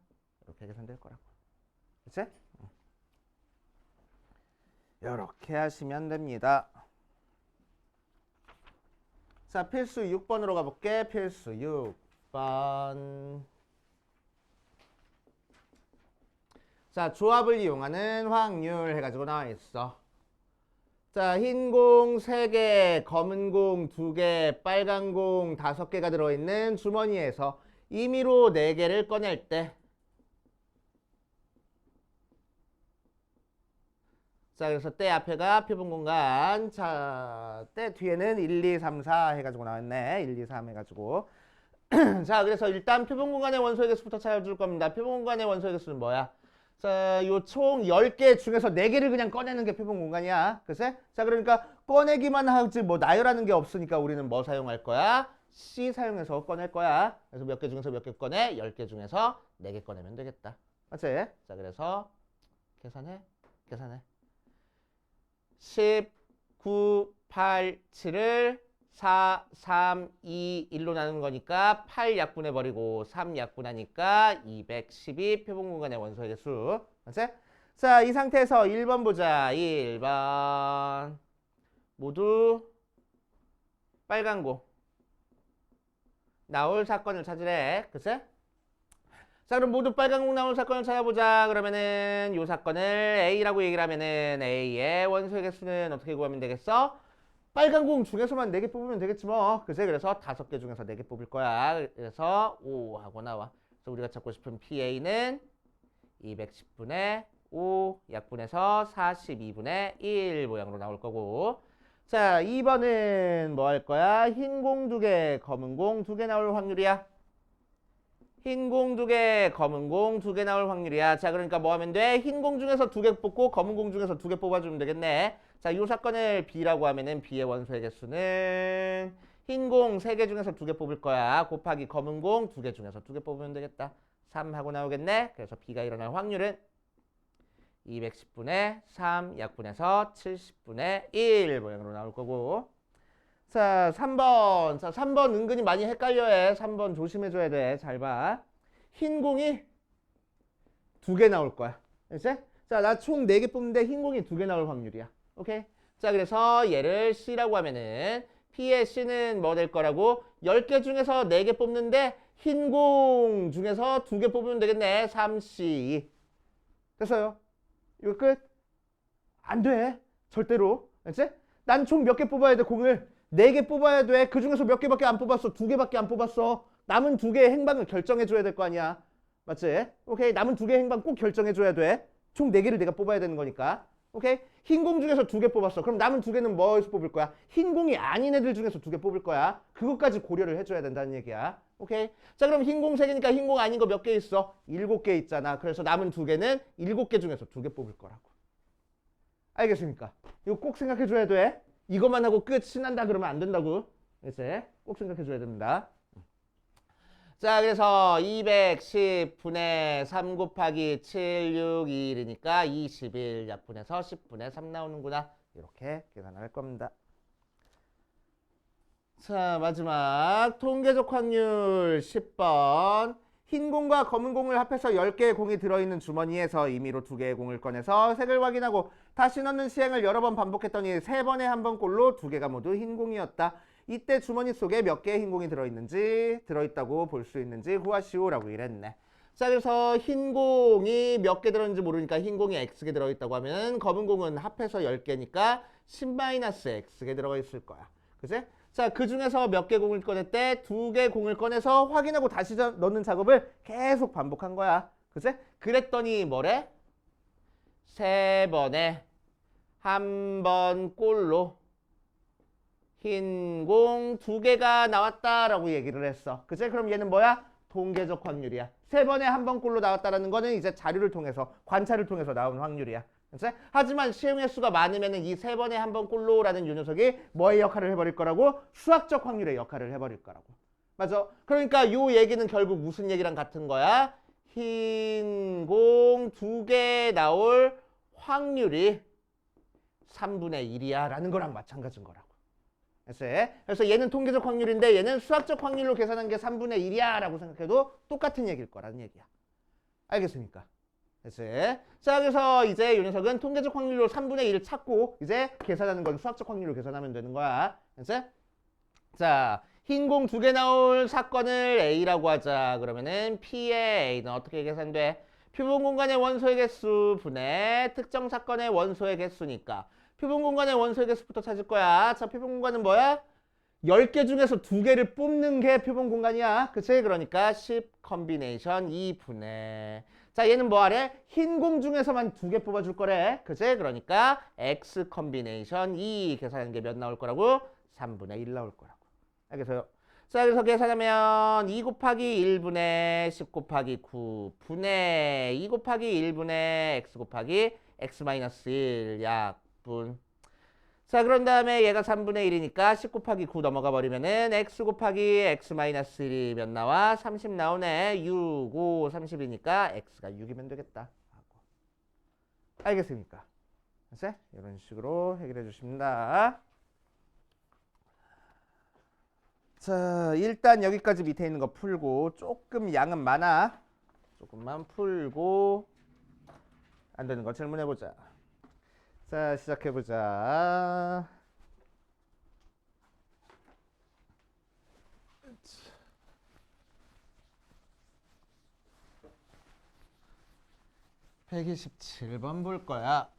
이렇게 계산될 거라고. 그치? 이렇게 하시면 됩니다. 자, 필수 6번으로 가볼게. 필수 6번. 자, 조합을 이용하는 확률 해가지고 나와 있어. 자, 흰 공 3개, 검은 공 2개, 빨간 공 5개가 들어있는 주머니에서 임의로 4개를 꺼낼 때 자, 그래서 때 앞에가 표본 공간. 자, 때 뒤에는 1, 2, 3, 4 해가지고 나왔네. 1, 2, 3 해가지고. 자, 그래서 일단 표본 공간의 원소의 개수부터 찾아줄 겁니다. 표본 공간의 원소의 개수는 뭐야? 자, 요 총 10개 중에서 4개를 그냥 꺼내는 게 표본 공간이야. 그치? 자, 그러니까 꺼내기만 하지 뭐 나열하는 게 없으니까 우리는 뭐 사용할 거야? C 사용해서 꺼낼 거야. 그래서 몇 개 중에서 몇 개 꺼내? 10개 중에서 4개 꺼내면 되겠다. 맞지? 자, 그래서 계산해. 10, 9, 8, 7을 4, 3, 2, 1로 나누는 거니까 8 약분해버리고 3 약분하니까 212 표본 공간의 원소의 개수. 맞지? 자, 이 상태에서 1번 보자. 1번. 모두 빨간 공. 나올 사건을 찾으래. 그치? 자, 그럼 모두 빨간 공 나올 사건을 찾아보자. 그러면은 이 사건을 A라고 얘기를 하면은 A의 원소의 개수는 어떻게 구하면 되겠어? 빨간 공 중에서만 4개 뽑으면 되겠지 뭐. 그치? 그래서 5개 중에서 4개 뽑을 거야. 그래서 5 하고 나와. 그래서 우리가 찾고 싶은 PA는 210분의 5 약분해서 42분의 1 모양으로 나올 거고. 자, 2번은 뭐 할 거야? 흰 공 2개, 검은 공 2개 나올 확률이야. 흰 공 2개, 검은 공 2개 나올 확률이야. 자, 그러니까 뭐 하면 돼? 흰 공 중에서 2개 뽑고 검은 공 중에서 2개 뽑아주면 되겠네. 자, 이 사건을 B라고 하면은 B의 원소의 개수는 흰 공 3개 중에서 2개 뽑을 거야. 곱하기 검은 공 2개 중에서 2개 뽑으면 되겠다. 3 하고 나오겠네. 그래서 B가 일어날 확률은 210분의 3 약분해서 70분의 1 모양으로 나올 거고. 자, 3번. 자, 3번 은근히 많이 헷갈려해. 3번 조심해줘야 돼. 잘 봐. 흰 공이 2개 나올 거야. 알지? 자, 나 총 4개 뽑는데 흰 공이 2개 나올 확률이야. 오케이? 자, 그래서 얘를 C라고 하면은 P의 C는 뭐 될 거라고? 10개 중에서 4개 뽑는데 흰 공 중에서 2개 뽑으면 되겠네. 3C. 됐어요? 이거 끝? 안 돼. 절대로. 알지? 난 총 몇 개 뽑아야 돼, 공을. 4개 뽑아야 돼. 그 중에서 몇 개밖에 안 뽑았어. 2개밖에 안 뽑았어. 남은 2개의 행방을 결정해줘야 될 거 아니야. 맞지? 오케이. 남은 2개의 행방 꼭 결정해줘야 돼. 총 4개를 내가 뽑아야 되는 거니까. 오케이. 흰 공 중에서 2개 뽑았어. 그럼 남은 2개는 뭐에서 뽑을 거야? 흰 공이 아닌 애들 중에서 2개 뽑을 거야. 그것까지 고려를 해줘야 된다는 얘기야. 오케이. 자, 그럼 흰 공 3개니까 흰 공 아닌 거 몇 개 있어? 7개 있잖아. 그래서 남은 2개는 7개 중에서 2개 뽑을 거라고. 알겠습니까? 이거 꼭 생각해줘야 돼. 이것만 하고 끝 신난다 그러면 안 된다고. 이제 꼭 생각해줘야 됩니다. 자, 그래서 210분의 3 곱하기 7, 6, 2, 1이니까 21 약분해서 10분의 3 나오는구나. 이렇게 계산할 겁니다. 자, 마지막 통계적 확률 10번. 흰 공과 검은 공을 합해서 10개의 공이 들어있는 주머니에서 임의로 2개의 공을 꺼내서 색을 확인하고 다시 넣는 시행을 여러 번 반복했더니 3번에 한 번 꼴로 2개가 모두 흰 공이었다. 이때 주머니 속에 몇 개의 흰 공이 들어있다고 볼 수 있는지 구하시오라고 이랬네. 자, 그래서 흰 공이 몇 개 들어있는지 모르니까 흰 공이 X개 들어있다고 하면 검은 공은 합해서 10개니까 10-X개 들어가 있을 거야. 그치? 자, 그 중에서 몇 개 공을 꺼냈대? 2개 공을 꺼내서 확인하고 다시 넣는 작업을 계속 반복한 거야. 그치? 그랬더니 뭐래? 3번에 한 번 꼴로 흰 공 2개가 나왔다라고 얘기를 했어. 그치? 그럼 얘는 뭐야? 통계적 확률이야. 3번에 한 번 꼴로 나왔다라는 거는 이제 자료를 통해서, 관찰을 통해서 나온 확률이야. 그치? 하지만 시행 횟수가 많으면 이 3번에 한 번 꼴로라는 요 녀석이 뭐의 역할을 해버릴 거라고? 수학적 확률의 역할을 해버릴 거라고. 맞아? 그러니까 요 얘기는 결국 무슨 얘기랑 같은 거야? 흰 공 2개 나올 확률이 3분의 1이야 라는 거랑 마찬가지인 거라고. 그래서 얘는 통계적 확률인데 얘는 수학적 확률로 계산한 게 3분의 1이야 라고 생각해도 똑같은 얘기일 거라는 얘기야. 알겠습니까? 자, 그래서 이제 이 녀석은 통계적 확률로 3분의 1을 찾고 이제 계산하는 건 수학적 확률로 계산하면 되는 거야. 자, 흰 공 2개 나올 사건을 A라고 하자. 그러면은 P의 A는 어떻게 계산돼? 표본 공간의 원소의 개수 분의 특정 사건의 원소의 개수니까 표본 공간의 원소의 개수부터 찾을 거야. 자, 표본 공간은 뭐야? 10개 중에서 2개를 뽑는 게 표본 공간이야. 그치? 그러니까 10 컨비네이션 2분의. 자, 얘는 뭐 하래? 흰 공 중에서만 2개 뽑아줄 거래. 그치? 그러니까 X 컨비네이션 2 계산하는 게 몇 나올 거라고? 3분의 1 나올 거라고. 알겠어요? 자, 그래서 계산하면 2 곱하기 1분의 10 곱하기 9분의 2 곱하기 1분의 x 곱하기 x 마이너스 1 약분. 자, 그런 다음에 얘가 3분의 1이니까 10 곱하기 9 넘어가 버리면은 x 곱하기 x 마이너스 1이 몇 나와? 30 나오네. 6, 5, 30이니까 x가 6이면 되겠다. 알겠습니까? 그래서 이런 식으로 해결해 주십니다. 자, 일단 여기까지 밑에 있는 거 풀고 조금 양은 많아. 조금만 풀고 안 되는 거 질문해 보자. 자, 시작해 보자. (127번) 볼 거야.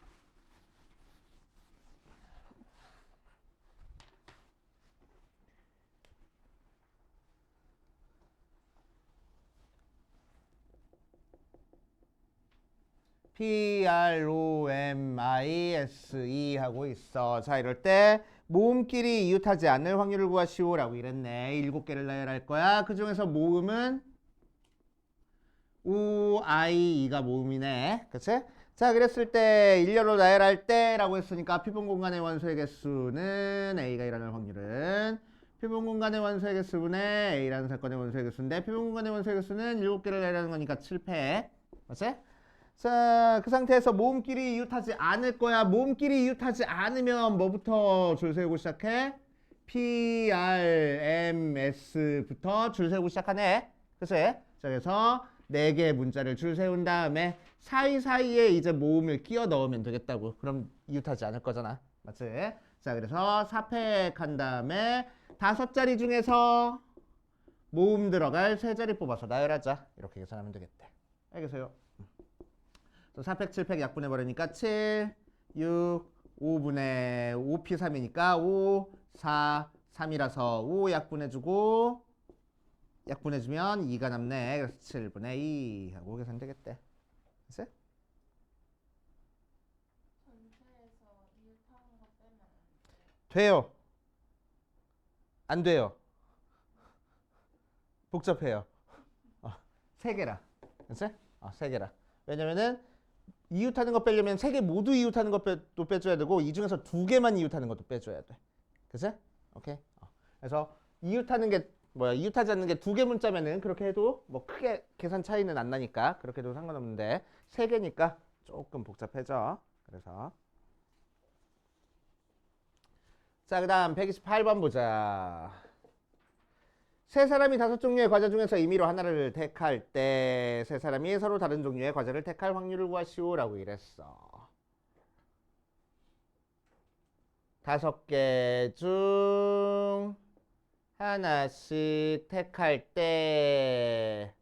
PROMISE 하고 있어. 자, 이럴 때 모음끼리 이웃하지 않을 확률을 구하시오라고 이랬네. 7개를 나열할 거야. 그 중에서 모음은 OIE가 모음이네. 그치? 자, 그랬을 때 일렬로 나열할 때라고 했으니까 피분 공간의 원소의 개수는 A가 일어날 확률은 피분 공간의 원소의 개수분의 A라는 사건의 원소의 개수인데 피분 공간의 원소의 개수는 7개를 나열하는 거니까 7패. 맞지? 자, 그 상태에서 모음끼리 이웃하지 않을 거야. 모음끼리 이웃하지 않으면 뭐부터 줄 세우고 시작해? PRMS부터 줄 세우고 시작하네. 그치? 자, 그래서 4개의 문자를 줄 세운 다음에 사이사이에 이제 모음을 끼워 넣으면 되겠다고. 그럼 이웃하지 않을 거잖아. 맞지? 자, 그래서 4팩 한 다음에 5자리 중에서 모음 들어갈 3자리 뽑아서 나열하자. 이렇게 계산하면 되겠대. 알겠어요? 4팩, 7팩 약분해 버리니까 7, 6, 5분의 5p3이니까 5, 4, 3이라서 5 약분해주고 약분해주면 2가 남네. 그래서 7분의 2 하고 계산 되겠대. 됐어요? 전체에서 이웃하는 거 빼면 돼요. 안 돼요. 복잡해요. 3개라. 됐어요? 3개라. 왜냐면은 이웃하는 거 빼려면 3개 모두 이웃하는 것도 빼줘야 되고 이 중에서 2개만 이웃하는 것도 빼줘야 돼. 그치? 오케이? 그래서 이웃하는 게 뭐야? 이웃하지 않는 게 2개 문자면은 그렇게 해도 뭐 크게 계산 차이는 안 나니까 그렇게 해도 상관없는데 3개니까 조금 복잡해져. 그래서 자, 그다음 128번 보자. 세 사람이 5종류의 과자 중에서 임의로 하나를 택할 때 세 사람이 서로 다른 종류의 과자를 택할 확률을 구하시오라고 이랬어. 5개 중 하나씩 택할 때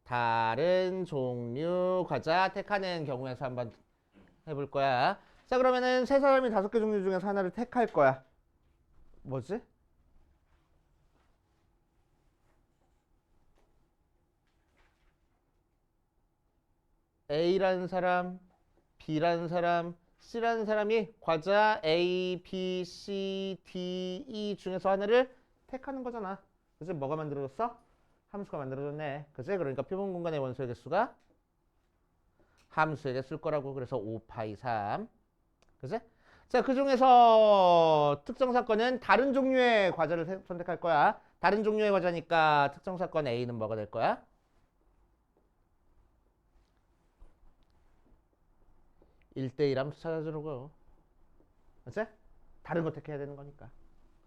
다른 종류 과자 택하는 경우에서 한번 해볼 거야. 자, 그러면은 세 사람이 5개 종류 중에서 하나를 택할 거야. 뭐지? A라는 사람, B라는 사람, C라는 사람이 과자 A, B, C, D, E 중에서 하나를 택하는 거잖아. 그치? 뭐가 만들어졌어? 함수가 만들어졌네. 그치? 그러니까 표본 공간의 원소의 개수가 함수에게 쓸 거라고. 그래서 5파이 3. 그치? 자, 그 중에서 특정 사건은 다른 종류의 과자를 선택할 거야. 다른 종류의 과자니까 특정 사건 A는 뭐가 될 거야? 1대1 함수 찾아주려고요. 그치? 다른 거 택해야 되는 거니까.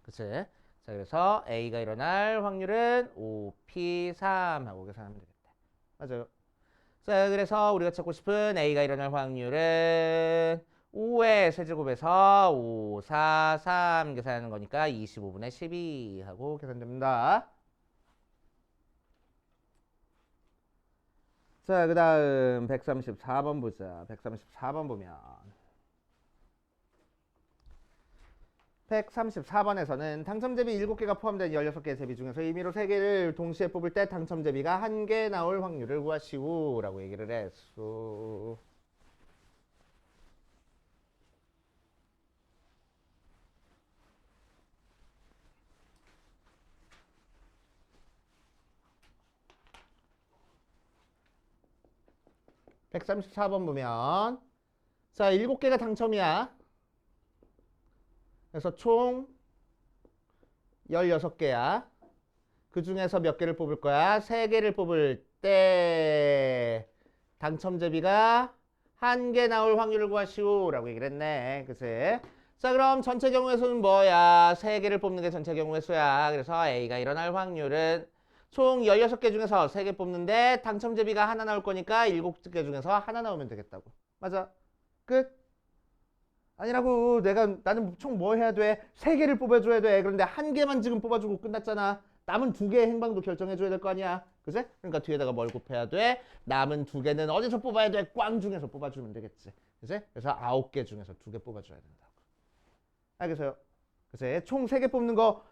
그치? 자, 그래서 A가 일어날 확률은 5P3 하고 계산하면 되겠다. 맞아요. 자, 그래서 우리가 찾고 싶은 A가 일어날 확률은 5의 세제곱에서 5, 4, 3 계산하는 거니까 25분의 12 하고 계산됩니다. 자, 그 다음 134번 보자. 134번 보면 134번에서는 당첨제비 7개가 포함된 16개의 제비 중에서 임의로 3개를 동시에 뽑을 때 당첨제비가 1개 나올 확률을 구하시오 라고 얘기를 했어. 134번 보면 자 7개가 당첨이야. 그래서 총 16개야. 그 중에서 몇 개를 뽑을 거야? 3개를 뽑을 때 당첨제비가 1개 나올 확률을 구하시오 라고 얘기를 했네. 그치? 자 그럼 전체 경우의 수는 뭐야? 3개를 뽑는 게 전체 경우의 수야. 그래서 A가 일어날 확률은 총 16개 중에서 3개 뽑는데 당첨제비가 하나 나올 거니까 7개 중에서 하나 나오면 되겠다고. 맞아. 끝. 아니라고. 나는 총 뭐 해야 돼? 3개를 뽑아줘야 돼. 그런데 1개만 지금 뽑아주고 끝났잖아. 남은 2개의 행방도 결정해줘야 될 거 아니야. 그치? 그러니까 뒤에다가 뭘 곱해야 돼? 남은 2개는 어디서 뽑아야 돼? 꽝 중에서 뽑아주면 되겠지. 그치? 그래서 9개 중에서 2개 뽑아줘야 된다고. 알겠어요? 그치? 총 3개 뽑는 거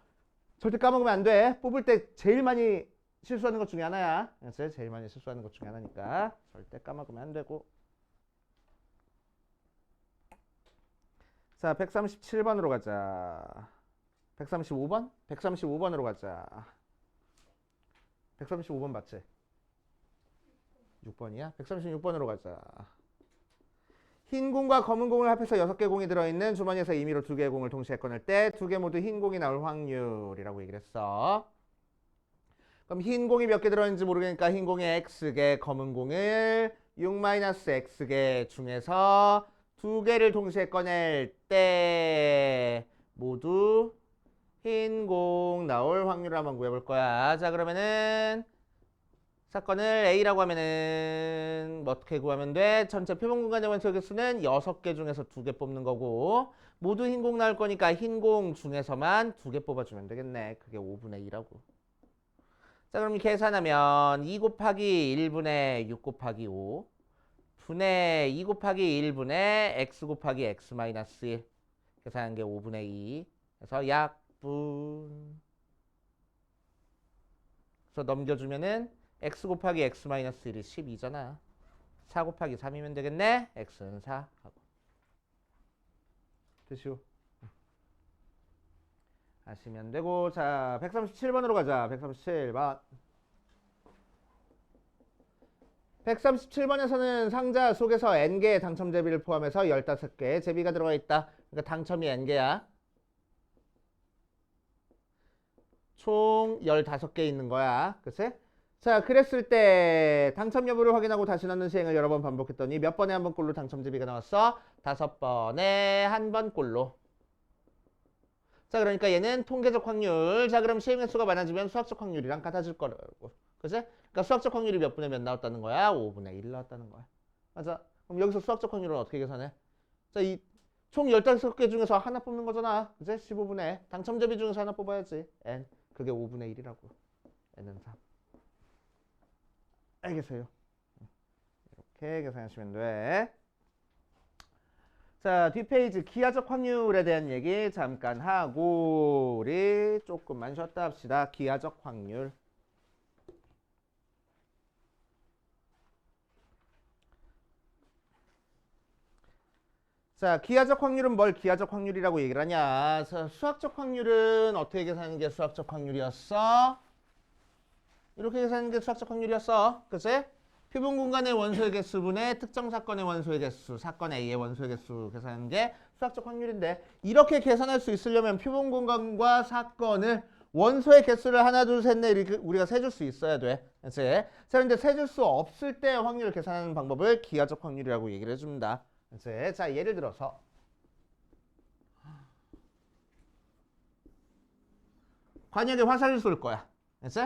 절대 까먹으면 안 돼. 뽑을 때 제일 많이 실수하는 것 중에 하나야. 그치? 제일 많이 실수하는 것 중에 하나니까 절대 까먹으면 안 되고. 자, 137번으로 가자. 135번? 135번으로 가자. 135번 맞지? 6번이야? 136번으로 가자. 흰 공과 검은 공을 합해서 6개 공이 들어있는 주머니에서 임의로 2개의 공을 동시에 꺼낼 때 2개 모두 흰 공이 나올 확률이라고 얘기를 했어. 그럼 흰 공이 몇 개 들어있는지 모르겠으니까 흰 공이 X개, 검은 공을 6-X개 중에서 2개를 동시에 꺼낼 때 모두 흰 공 나올 확률을 한번 구해볼 거야. 자 그러면은 사건을 A라고 하면은 어떻게 구하면 돼? 전체 표본 공간의 원소의 개수는 6개 중에서 2개 뽑는 거고 모두 흰 공 나올 거니까 흰 공 중에서만 2개 뽑아주면 되겠네. 그게 5분의 2라고. 자 그럼 계산하면 2 곱하기 1분의 6 곱하기 5 분의 2 곱하기 1분의 x 곱하기 x 마이너스 1 계산한 게 5분의 2 그래서 약분 그래서 넘겨주면은 x 곱하기 x 마이너스 1이 12잖아 4 곱하기 3이면 되겠네 x는 4 하고 되시오 하시면 되고 자 137번으로 가자 137번 137번에서는 상자 속에서 n개의 당첨 제비를 포함해서 15개의 제비가 들어가 있다. 그러니까 당첨이 n개야. 총 15개 있는 거야. 그치? 자, 그랬을 때 당첨 여부를 확인하고 다시 넣는 시행을 여러 번 반복했더니 몇 번에 한 번 꼴로 당첨 제비가 나왔어? 5번에 한 번 꼴로. 자, 그러니까 얘는 통계적 확률. 자, 그럼 시행 횟수가 많아지면 수학적 확률이랑 같아질 거라고. 그치? 그러니까 수학적 확률이 몇 분의 몇 나왔다는 거야? 5분의 1 나왔다는 거야. 맞아. 그럼 여기서 수학적 확률은 어떻게 계산해? 자, 이 총 15개 중에서 하나 뽑는 거잖아. 그치? 15분의 당첨 제비 중에서 하나 뽑아야지. n. 그게 5분의 1이라고. n은 3. 알겠어요? 이렇게 계산하시면 돼. 자, 뒷페이지 기하적 확률에 대한 얘기 잠깐 하고 우리 조금만 쉬었다 합시다. 기하적 확률. 자, 기하적 확률은 뭘 기하적 확률이라고 얘기를 하냐? 자, 수학적 확률은 어떻게 계산하는 게 수학적 확률이었어? 이렇게 계산하는 게 수학적 확률이었어. 그치? 표본 공간의 원소의 개수분의 특정 사건의 원소의 개수, 사건 A의 원소의 개수 계산하는 게 수학적 확률인데 이렇게 계산할 수 있으려면 표본 공간과 사건을 원소의 개수를 하나, 둘, 셋, 넷 이렇게 우리가 세줄 수 있어야 돼. 그치? 자, 그런데 세줄 수 없을 때 확률을 계산하는 방법을 기하적 확률이라고 얘기를 해줍니다. 그치? 자, 예를 들어서 관역에 화살을 쏠 거야. 그치?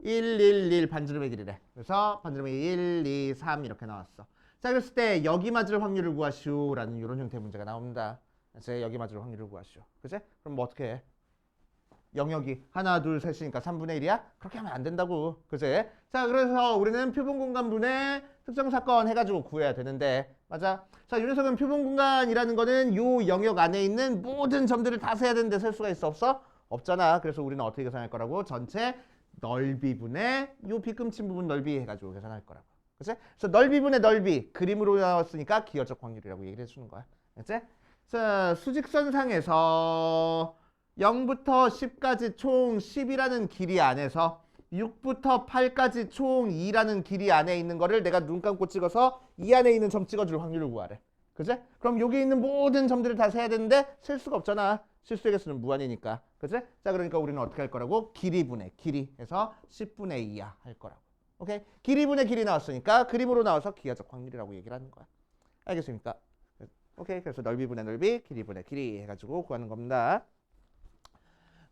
1, 1, 1 반지름의 길이래. 그래서 반지름의 1, 2, 3 이렇게 나왔어. 자, 그랬을 때 여기 맞을 확률을 구하시오 라는 이런 형태의 문제가 나옵니다. 그래서 여기 맞을 확률을 구하시오. 그치? 그럼 뭐 어떻게 해? 영역이 하나, 둘, 셋이니까 3분의 1이야? 그렇게 하면 안 된다고. 그치? 자, 그래서 우리는 표본 공간분의 특정 사건 해가지고 구해야 되는데 맞아? 자, 이 녀석은 표본 공간이라는 거는 요 영역 안에 있는 모든 점들을 다 세야 되는데 셀 수가 있어 없어? 없잖아. 그래서 우리는 어떻게 계산할 거라고? 전체 넓이분의 요 비끔친 부분 넓이 해가지고 계산할 거라고. 그치? 그래서 넓이분의 넓이 그림으로 나왔으니까 기하적 확률이라고 얘기를 해주는 거야. 그치? 자, 수직선상에서 0부터 10까지 총 10이라는 길이 안에서 6부터 8까지 총 2라는 길이 안에 있는 거를 내가 눈 감고 찍어서 이 안에 있는 점 찍어줄 확률을 구하래. 그치? 그럼 여기 있는 모든 점들을 다 세야 되는데 셀 수가 없잖아. 실수의 개수는 무한이니까. 그치? 자, 그러니까 우리는 어떻게 할 거라고? 길이분의 길이 해서 10분의 2야 할 거라고. 오케이? 길이분의 길이 나왔으니까 그림으로 나와서 기하적 확률이라고 얘기를 하는 거야. 알겠습니까? 오케이. 그래서 넓이분의 넓이, 길이분의 길이 해가지고 구하는 겁니다.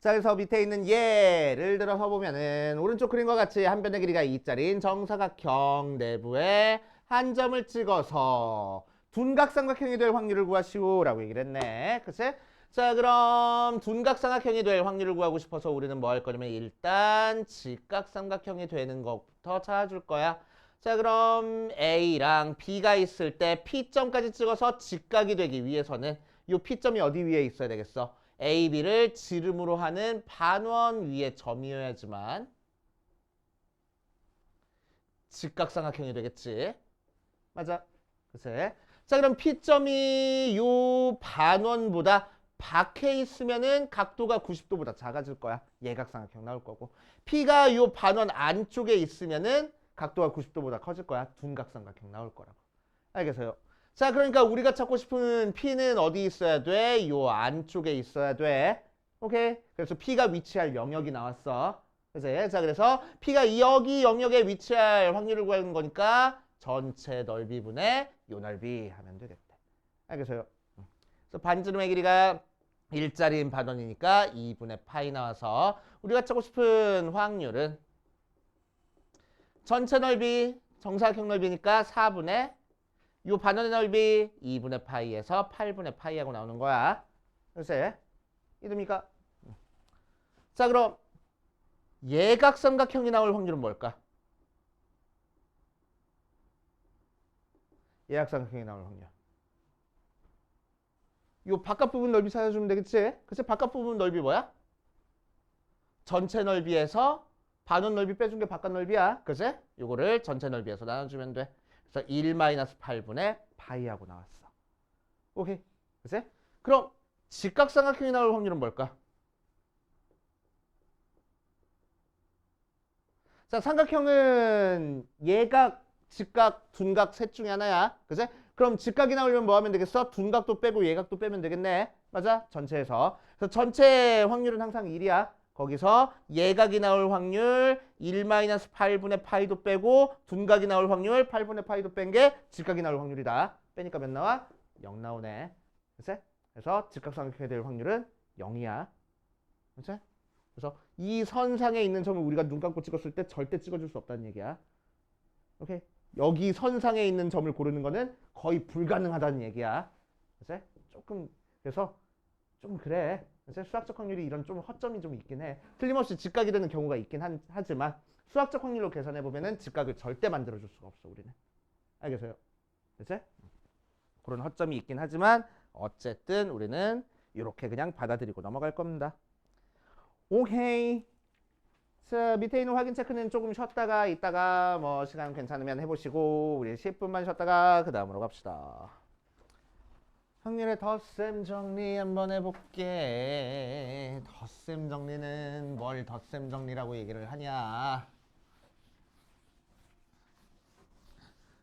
자, 그래서 밑에 있는 예를 들어서 보면은 오른쪽 그림과 같이 한 변의 길이가 2짜리인 정사각형 내부에 한 점을 찍어서 둔각삼각형이 될 확률을 구하시오라고 얘기를 했네. 그치? 자, 그럼 둔각삼각형이 될 확률을 구하고 싶어서 우리는 뭐 할 거냐면 일단 직각삼각형이 되는 것부터 찾아줄 거야. 자, 그럼 A랑 B가 있을 때 P점까지 찍어서 직각이 되기 위해서는 이 P점이 어디 위에 있어야 되겠어? A, B를 지름으로 하는 반원 위에 점이어야지만 직각삼각형이 되겠지. 맞아. 그치? 자, 그럼 P점이 요 반원보다 밖에 있으면은 각도가 90도보다 작아질 거야. 예각삼각형 나올 거고. P가 요 반원 안쪽에 있으면은 각도가 90도보다 커질 거야. 둔각삼각형 나올 거라고. 알겠어요? 자, 그러니까 우리가 찾고 싶은 P는 어디 있어야 돼? 요 안쪽에 있어야 돼. 오케이? 그래서 P가 위치할 영역이 나왔어. 그치? 자, 그래서 P가 여기 영역에 위치할 확률을 구하는 거니까 전체 넓이분의 요 넓이 하면 되겠대. 알겠어요? 그래서 반지름의 길이가 1짜리인 반원이니까 2분의 파이 나와서 우리가 찾고 싶은 확률은 전체 넓이 정사각형 넓이니까 4분의 요 반원의 넓이 2분의 파이에서 8분의 파이하고 나오는 거야. 그래서 이됩니까? 자, 그럼 예각삼각형이 나올 확률은 뭘까? 예각삼각형이 나올 확률. 요 바깥 부분 넓이 찾아주면 되겠지? 그치? 바깥 부분 넓이 뭐야? 전체 넓이에서 반원 넓이 빼준 게 바깥 넓이야. 그치? 요거를 전체 넓이에서 나눠주면 돼. 그래서 1-8분의 파이하고 나왔어. 오케이. 그치? 그럼 직각삼각형이 나올 확률은 뭘까? 자, 삼각형은 예각, 직각, 둔각 셋 중에 하나야. 그치? 그럼 직각이 나오려면 뭐 하면 되겠어? 둔각도 빼고 예각도 빼면 되겠네. 맞아? 전체에서. 그래서 전체 확률은 항상 1이야. 거기서 예각이 나올 확률 1-8분의 파이도 빼고 둔각이 나올 확률 8분의 파이도 뺀 게 직각이 나올 확률이다. 빼니까 몇 나와? 0 나오네. 그치? 그래서 직각삼각형이 될 확률은 0이야. 그치? 그래서 이 선상에 있는 점을 우리가 눈 감고 찍었을 때 절대 찍어줄 수 없다는 얘기야. 오케이? 여기 선상에 있는 점을 고르는 거는 거의 불가능하다는 얘기야. 그치? 조금 그래서 좀 그래. 그치? 수학적 확률이 이런 좀 허점이 좀 있긴 해. 틀림없이 직각이 되는 경우가 있긴 하지만 수학적 확률로 계산해 보면은 직각을 절대 만들어줄 수가 없어 우리는. 알겠어요? 그치? 그런 허점이 있긴 하지만 어쨌든 우리는 이렇게 그냥 받아들이고 넘어갈 겁니다. 오케이. 자, 밑에 있는 확인 체크는 조금 쉬었다가 이따가 뭐 시간 괜찮으면 해보시고 우리 10분만 쉬었다가 그 다음으로 갑시다. 확률의 덧셈 정리 한번 해볼게. 덧셈 정리는 뭘 덧셈 정리라고 얘기를 하냐.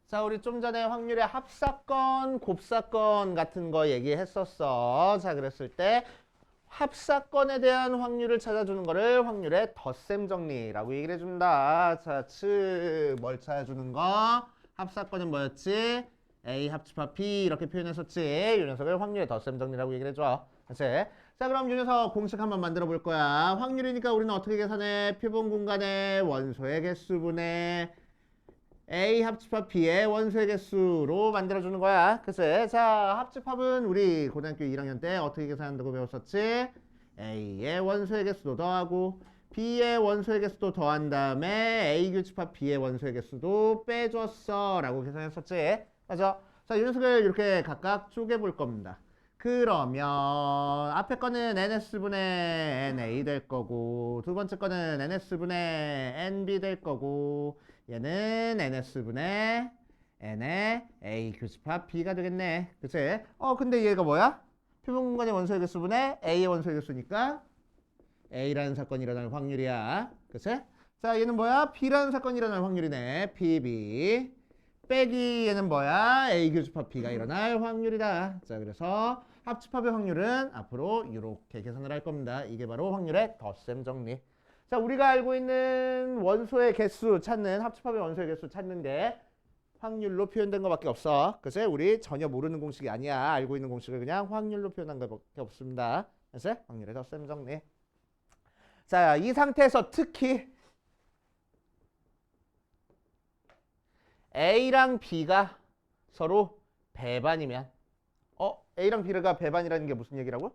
자, 우리 좀 전에 확률의 합사건, 곱사건 같은 거 얘기했었어. 자, 그랬을 때 합사건에 대한 확률을 찾아주는 거를 확률의 덧셈 정리라고 얘기를 해준다. 자, 뭘 찾아주는 거? 합사건은 뭐였지? A 합집합 B 이렇게 표현했었지. 이 녀석을 확률의 덧셈 정리라고 얘기를 해줘. 그치? 자, 그럼 이 녀석 공식 한번 만들어 볼 거야. 확률이니까 우리는 어떻게 계산해? 표본 공간의 원소의 개수분의 A 합집합 B의 원소의 개수로 만들어주는 거야. 그치? 자, 합집합은 우리 고등학교 1학년 때 어떻게 계산한다고 배웠었지? A의 원소의 개수도 더하고 B의 원소의 개수도 더한 다음에 A 교집합 B의 원소의 개수도 빼줬어 라고 계산했었지? 맞아? 자, 이 녀석을 이렇게 각각 쪼개볼 겁니다. 그러면 앞에 거는 NS분의 NA 될 거고 두 번째 거는 NS분의 NB 될 거고 얘는 NS분의 N의 A 교집합 B가 되겠네. 그치? 근데 얘가 뭐야? 표본 공간의 원소의 개수분의 A의 원소의 개수니까 A라는 사건이 일어날 확률이야. 그치? 자, 얘는 뭐야? B라는 사건이 일어날 확률이네. PB. 빼기 얘는 뭐야? A 교집합 B가 일어날 확률이다. 자, 그래서 합집합의 확률은 앞으로 이렇게 계산을 할 겁니다. 이게 바로 확률의 덧셈 정리. 자, 우리가 알고 있는 원소의 개수 찾는, 합집합의 원소의 개수 찾는 게 확률로 표현된 것밖에 없어. 그치? 우리 전혀 모르는 공식이 아니야. 알고 있는 공식을 그냥 확률로 표현한 것밖에 없습니다. 그치? 확률의 덧셈 정리. 자, 이 상태에서 특히 A랑 B가 서로 배반이면 A랑 B가 배반이라는 게 무슨 얘기라고?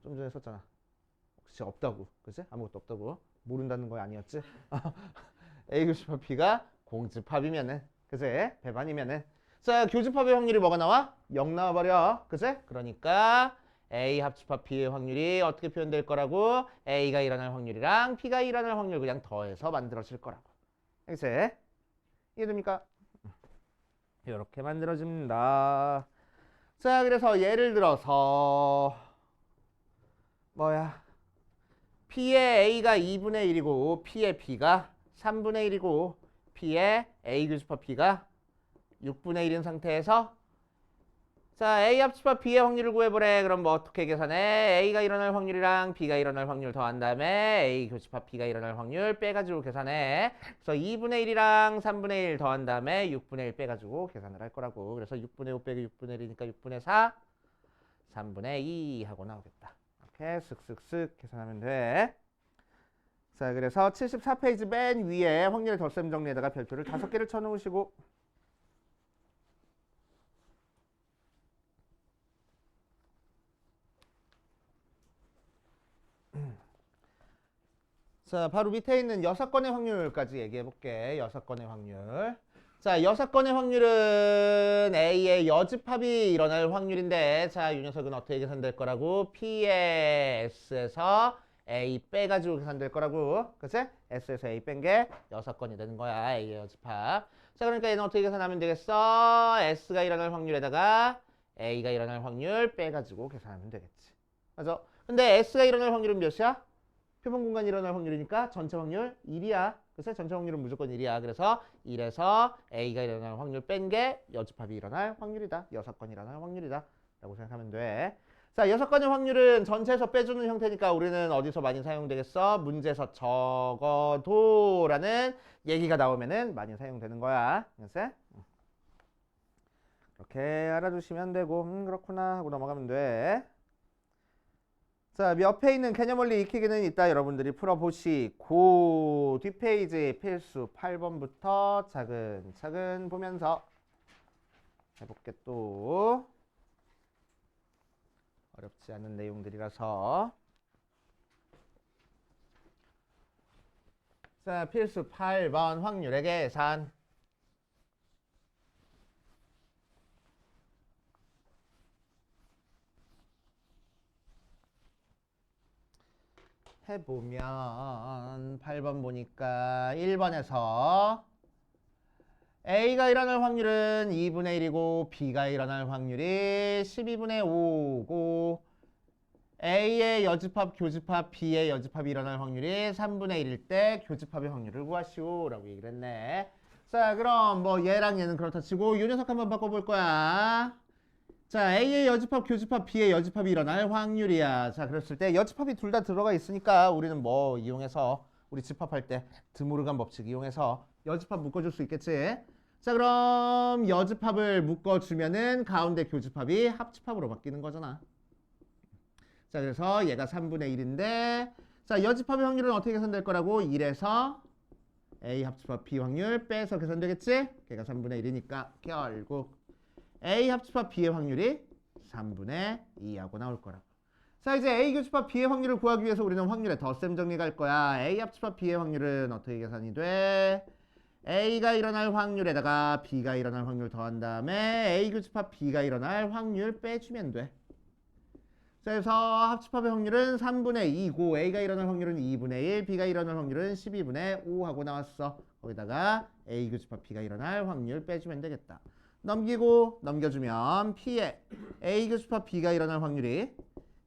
좀 전에 썼잖아. 혹시 없다고. 그치? 아무것도 없다고. 모른다는 거 아니었지? A 교집합 B가 공집합이면은, 그치? 배반이면은. 자, 교집합의 확률이 뭐가 나와? 0 나와버려. 그치? 그러니까 A 합집합 B의 확률이 어떻게 표현될 거라고? A가 일어날 확률이랑 B가 일어날 확률 그냥 더해서 만들어질 거라고. 그치? 이해됩니까? 이렇게 만들어집니다. 자, 그래서 예를 들어서 뭐야? P의 A가 2분의 1이고 P의 B가 3분의 1이고 P의 A 교집합 B가 6분의 1인 상태에서 자, A 합집합 B의 확률을 구해보래. 그럼 뭐 어떻게 계산해? A가 일어날 확률이랑 B가 일어날 확률 더한 다음에 A 교집합 B가 일어날 확률 빼가지고 계산해. 그래서 2분의 1이랑 3분의 1 더한 다음에 6분의 1 빼가지고 계산을 할 거라고. 그래서 6분의 5 빼기 6분의 1이니까 6분의 4, 3분의 2 하고 나오겠다. 이렇게 쓱쓱쓱 계산하면 돼. 자, 그래서 74페이지 맨 위에 확률의 덧셈 정리에다가 별표를 5개를 쳐놓으시고 자, 바로 밑에 있는 6건의 확률까지 얘기해 볼게. 6건의 확률. 자, 6건의 확률은 A의 여집합이 일어날 확률인데 자, 이 녀석은 어떻게 계산될 거라고? P의 S에서 A 빼가지고 계산될 거라고. 그치? S에서 A 뺀 게 6건이 되는 거야. A의 여집합. 자, 그러니까 얘는 어떻게 계산하면 되겠어? S가 일어날 확률에다가 A가 일어날 확률 빼가지고 계산하면 되겠지. 맞아? 근데 S가 일어날 확률은 몇이야? 표본 공간이 일어날 확률이니까 전체 확률 1이야. 그래서 전체 확률은 무조건 1이야. 그래서 1에서 A가 일어날 확률 뺀 게 여집합이 일어날 확률이다. 6건이 일어날 확률이다. 라고 생각하면 돼. 자, 6건의 확률은 전체에서 빼주는 형태니까 우리는 어디서 많이 사용되겠어? 문제에서 적어도 라는 얘기가 나오면은 많이 사용되는 거야. 그래서 이렇게 알아두시면 되고 그렇구나 하고 넘어가면 돼. 자, 옆에 있는 개념 원리 익히기는 이따 여러분들이 풀어보시고 뒷페이지 필수 8번부터 차근차근 보면서 해볼게. 또 어렵지 않은 내용들이라서. 자, 필수 8번 확률의 계산. 해보면 8번 보니까 1번에서 A가 일어날 확률은 2분의 1이고 B가 일어날 확률이 12분의 5고 A의 여집합, 교집합, B의 여집합이 일어날 확률이 3분의 1일 때 교집합의 확률을 구하시오 라고 얘기를 했네. 자, 그럼 뭐 얘랑 얘는 그렇다 치고 이 녀석 한번 바꿔볼 거야. 자, A의 여집합, 교집합, B의 여집합이 일어날 확률이야. 자, 그랬을 때 여집합이 둘 다 들어가 있으니까 우리는 뭐 이용해서 우리 집합할 때 드모르간 법칙 이용해서 여집합 묶어줄 수 있겠지. 자, 그럼 여집합을 묶어주면은 가운데 교집합이 합집합으로 바뀌는 거잖아. 자, 그래서 얘가 3분의 1인데 자, 여집합의 확률은 어떻게 계산될 거라고? 1에서 A 합집합 B 확률 빼서 계산되겠지? 걔가 3분의 1이니까 결국 A 합집합 B의 확률이 3분의 2하고 나올 거라고. 자, 이제 A 교집합 B의 확률을 구하기 위해서 우리는 확률의 덧셈 정리 갈 거야. A 합집합 B의 확률은 어떻게 계산이 돼? A가 일어날 확률에다가 B가 일어날 확률 더한 다음에 A 교집합 B가 일어날 확률 빼주면 돼. 자, 그래서 합집합의 확률은 3분의 2고 A가 일어날 확률은 2분의 1, B가 일어날 확률은 12분의 5 하고 나왔어. 거기다가 A 교집합 B가 일어날 확률 빼주면 되겠다. 넘기고 넘겨주면 P의 A 교집합 B가 일어날 확률이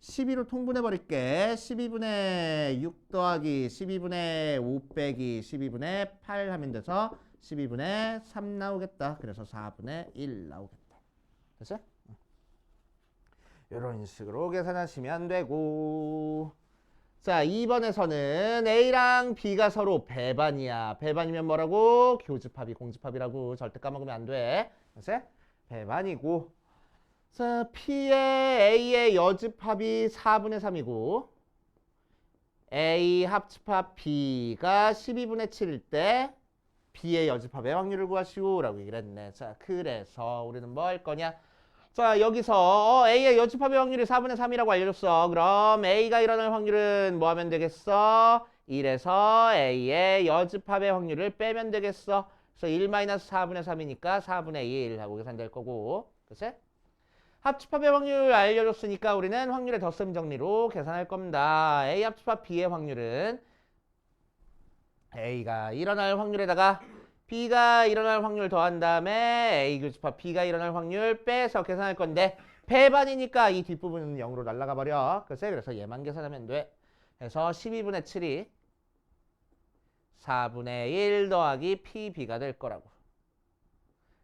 12로 통분해 버릴게. 12분의 6 더하기 12분의 5 빼기 12분의 8 하면 돼서 12분의 3 나오겠다. 그래서 4분의 1 나오겠다. 됐어? 이런 식으로 계산하시면 되고. 자, 2번에서는 A랑 B가 서로 배반이야. 배반이면 뭐라고? 교집합이 공집합이라고. 절대 까먹으면 안 돼. 됐어? 배반이고. 자, P의 A의 여집합이 4분의 3이고 A 합집합 B가 12분의 7일 때 B의 여집합의 확률을 구하시오 라고 얘기를 했네. 자, 그래서 우리는 뭐 할 거냐? 자, 여기서 A의 여집합의 확률이 4분의 3이라고 알려줬어. 그럼 A가 일어날 확률은 뭐 하면 되겠어? 1에서 A의 여집합의 확률을 빼면 되겠어. 그래서 1-4분의 3이니까 4분의 1 하고 계산될 거고. 그치? 합집합의 확률 알려줬으니까 우리는 확률의 덧셈 정리로 계산할 겁니다. A 합집합 B의 확률은 A가 일어날 확률에다가 B가 일어날 확률 더한 다음에 A 교집합 B가 일어날 확률 빼서 계산할 건데 배반이니까 이 뒷부분은 0으로 날아가 버려. 그래서 얘만 계산하면 돼. 그래서 12분의 7이 4분의 1 더하기 PB가 될 거라고.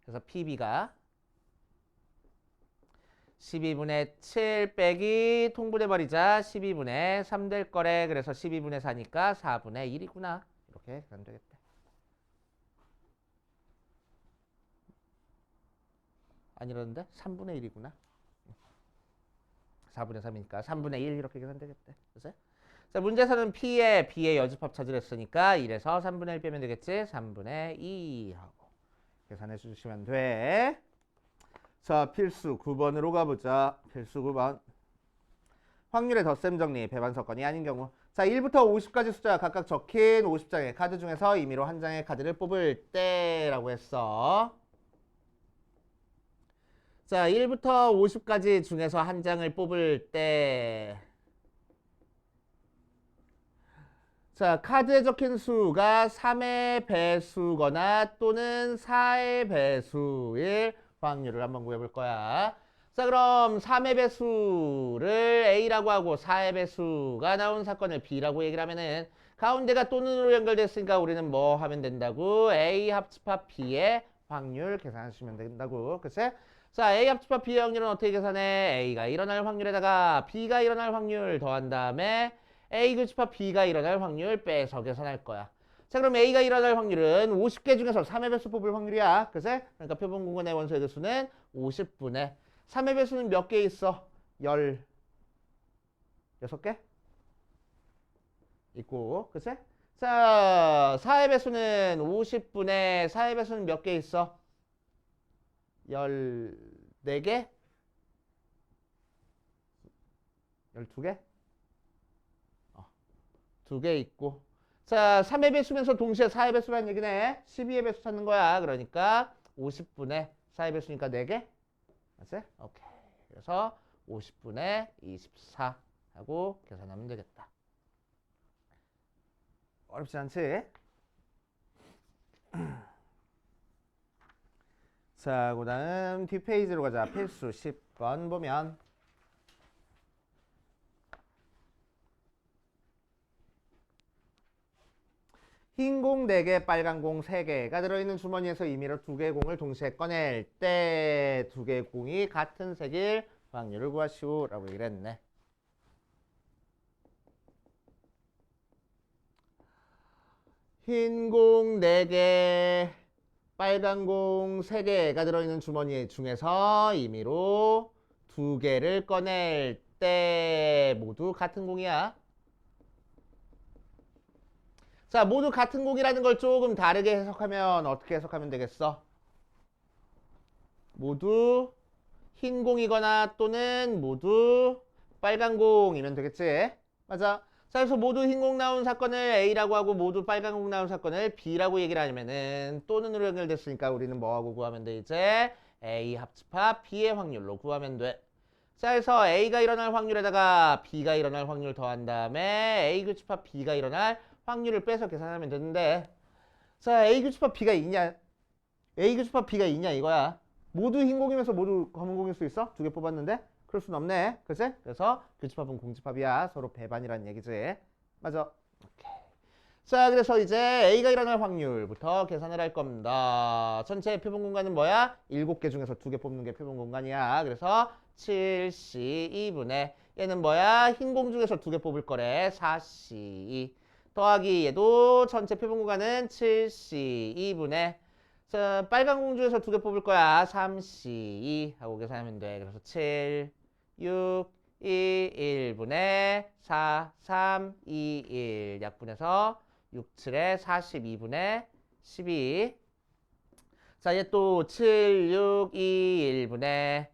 그래서 PB가 12분의 7 빼기 통분해버리자 12분의 3 될 거래. 그래서 12분의 4니까 4분의 1이구나. 이렇게 계산 되겠다. 아니라는데 3분의 1이구나. 4분의 3이니까 3분의 1 이렇게 계산되겠대. 그래서 자, 문제에서는 P의 B의 여집합 찾으랬으니까 1에서 3분의 1 빼면 되겠지. 3분의 2 하고 계산해 주시면 돼. 자, 필수 9번으로 가보자. 필수 9번. 확률의 덧셈 정리, 배반 사건이 아닌 경우. 자, 1부터 50까지 숫자가 각각 적힌 50장의 카드 중에서 임의로 한 장의 카드를 뽑을 때라고 했어. 자, 1부터 50까지 중에서 한 장을 뽑을 때. 자, 카드에 적힌 수가 3의 배수거나 또는 4의 배수일 확률을 한번 구해볼 거야. 자, 그럼 3의 배수를 A라고 하고 4의 배수가 나온 사건을 B라고 얘기를 하면은 가운데가 또는으로 연결됐으니까 우리는 뭐 하면 된다고? A 합집합 B의 확률 계산하시면 된다고. 그치? 자, A 합집합 B의 확률은 어떻게 계산해? A가 일어날 확률에다가 B가 일어날 확률 더한 다음에 A 교집합 B가 일어날 확률 빼서 계산할 거야. 자, 그럼 A가 일어날 확률은 50개 중에서 3의 배수 뽑을 확률이야. 그치? 그러니까 표본 공간의 원소의 개수는 50분의 3의 배수는 몇 개 있어? 16개? 있고, 그치? 자, 4의 배수는 50분의 4의 배수는 몇 개 있어? 14개? 12개? 2개 있고. 자, 3의 배수면서 동시에 4의 배수라는 얘기네. 12의 배수 찾는 거야. 그러니까 50분의 4의 배수니까 4개? 맞지? 오케이. 그래서 50분의 24 하고 계산하면 되겠다. 어렵지 않지? 자, 그 다음 뒷페이지로 가자. 필수 10번 보면 흰 공 4개, 빨간 공 3개가 들어있는 주머니에서 임의로 2개의 공을 동시에 꺼낼 때 2개의 공이 같은 색일 확률을 구하시오 라고 얘기를 했네. 흰 공 4개, 빨간 공 3개가 들어있는 주머니 중에서 임의로 2개를 꺼낼 때 모두 같은 공이야. 자, 모두 같은 공이라는 걸 조금 다르게 해석하면 어떻게 해석하면 되겠어? 모두 흰 공이거나 또는 모두 빨간 공이면 되겠지? 맞아. 자, 그래서 모두 흰 공 나온 사건을 A라고 하고 모두 빨간 공 나온 사건을 B라고 얘기를 하면은 또는으로 연결됐으니까 우리는 뭐하고 구하면 돼? 이제 A 합집합 B의 확률로 구하면 돼. 자, 그래서 A가 일어날 확률에다가 B가 일어날 확률 더한 다음에 A 교집합 B가 일어날 확률을 빼서 계산하면 되는데, 자, A 교집합 B가 있냐? A 교집합 B가 있냐 이거야. 모두 흰 공이면서 모두 검은 공일 수 있어? 2개 뽑았는데? 그럴 순 없네. 그치? 그래서 교집합은 공집합이야. 서로 배반이라는 얘기지. 맞아. 오케이. 자, 그래서 이제 A가 일어날 확률부터 계산을 할 겁니다. 전체 표본 공간은 뭐야? 7개 중에서 2개 뽑는 게 표본 공간이야. 그래서 7C 2분의 얘는 뭐야? 흰 공 중에서 2개 뽑을 거래. 4C 더하기 얘도 전체 표본 공간은 7C 2분의 자, 빨간 공 중에서 2개 뽑을 거야. 3C 하고 계산하면 돼. 그래서 7, 6, 2, 1분의 4, 3, 2, 1 약분해서 6, 7에 42분의 12. 자, 얘 또 7, 6, 2, 1분의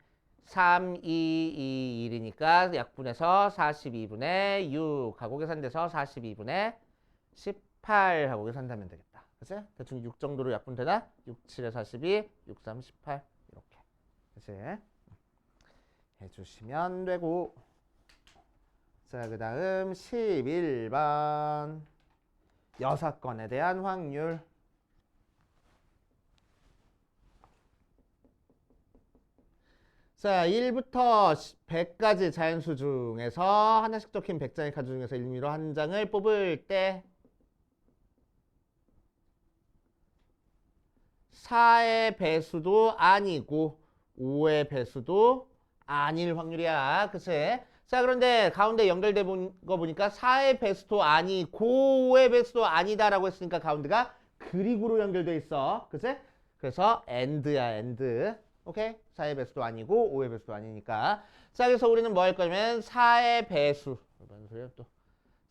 3, 2, 2, 1이니까 약분해서 42분의 6 하고 계산돼서 42분의 18 하고 계산하면 되겠다. 그치? 대충 6 정도로 약분되나? 6, 7에 42, 6, 3, 18 이렇게. 그치? 해주시면 되고 자, 그 다음 11번 6건에 대한 확률 자, 1부터 100까지 자연수 중에서 하나씩 적힌 100장의 카드 중에서 일미로 한 장을 뽑을 때 4의 배수도 아니고 5의 배수도 아닐 확률이야. 그치? 자, 그런데 가운데 연결된 거 보니까 4의 배수도 아니고 5의 배수도 아니다라고 했으니까 가운데가 그리고로 연결돼 있어. 그치? 그래서 and야, and. 오케이? 4의 배수도 아니고 5의 배수도 아니니까. 자, 그래서 우리는 뭐 할 거냐면 4의 배수. 무슨 소리야 또.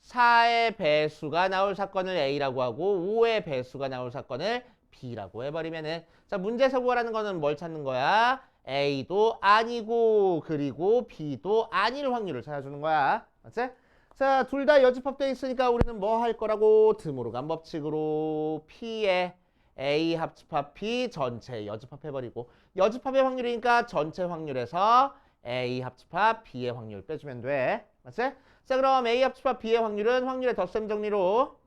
4의 배수가 나올 사건을 A라고 하고 5의 배수가 나올 사건을 B라고 해버리면은 자, 문제에서 구하라는 거는 뭘 찾는 거야? A도 아니고 그리고 B도 아닐 확률을 찾아주는 거야. 맞지? 자, 둘 다 여집합되어 있으니까 우리는 뭐 할 거라고? 드모르간 법칙으로 P에 A 합집합 B 전체 여집합해버리고 여집합의 확률이니까 전체 확률에서 A 합집합 B의 확률 빼주면 돼. 맞지? 자, 그럼 A 합집합 B의 확률은 확률의 덧셈 정리로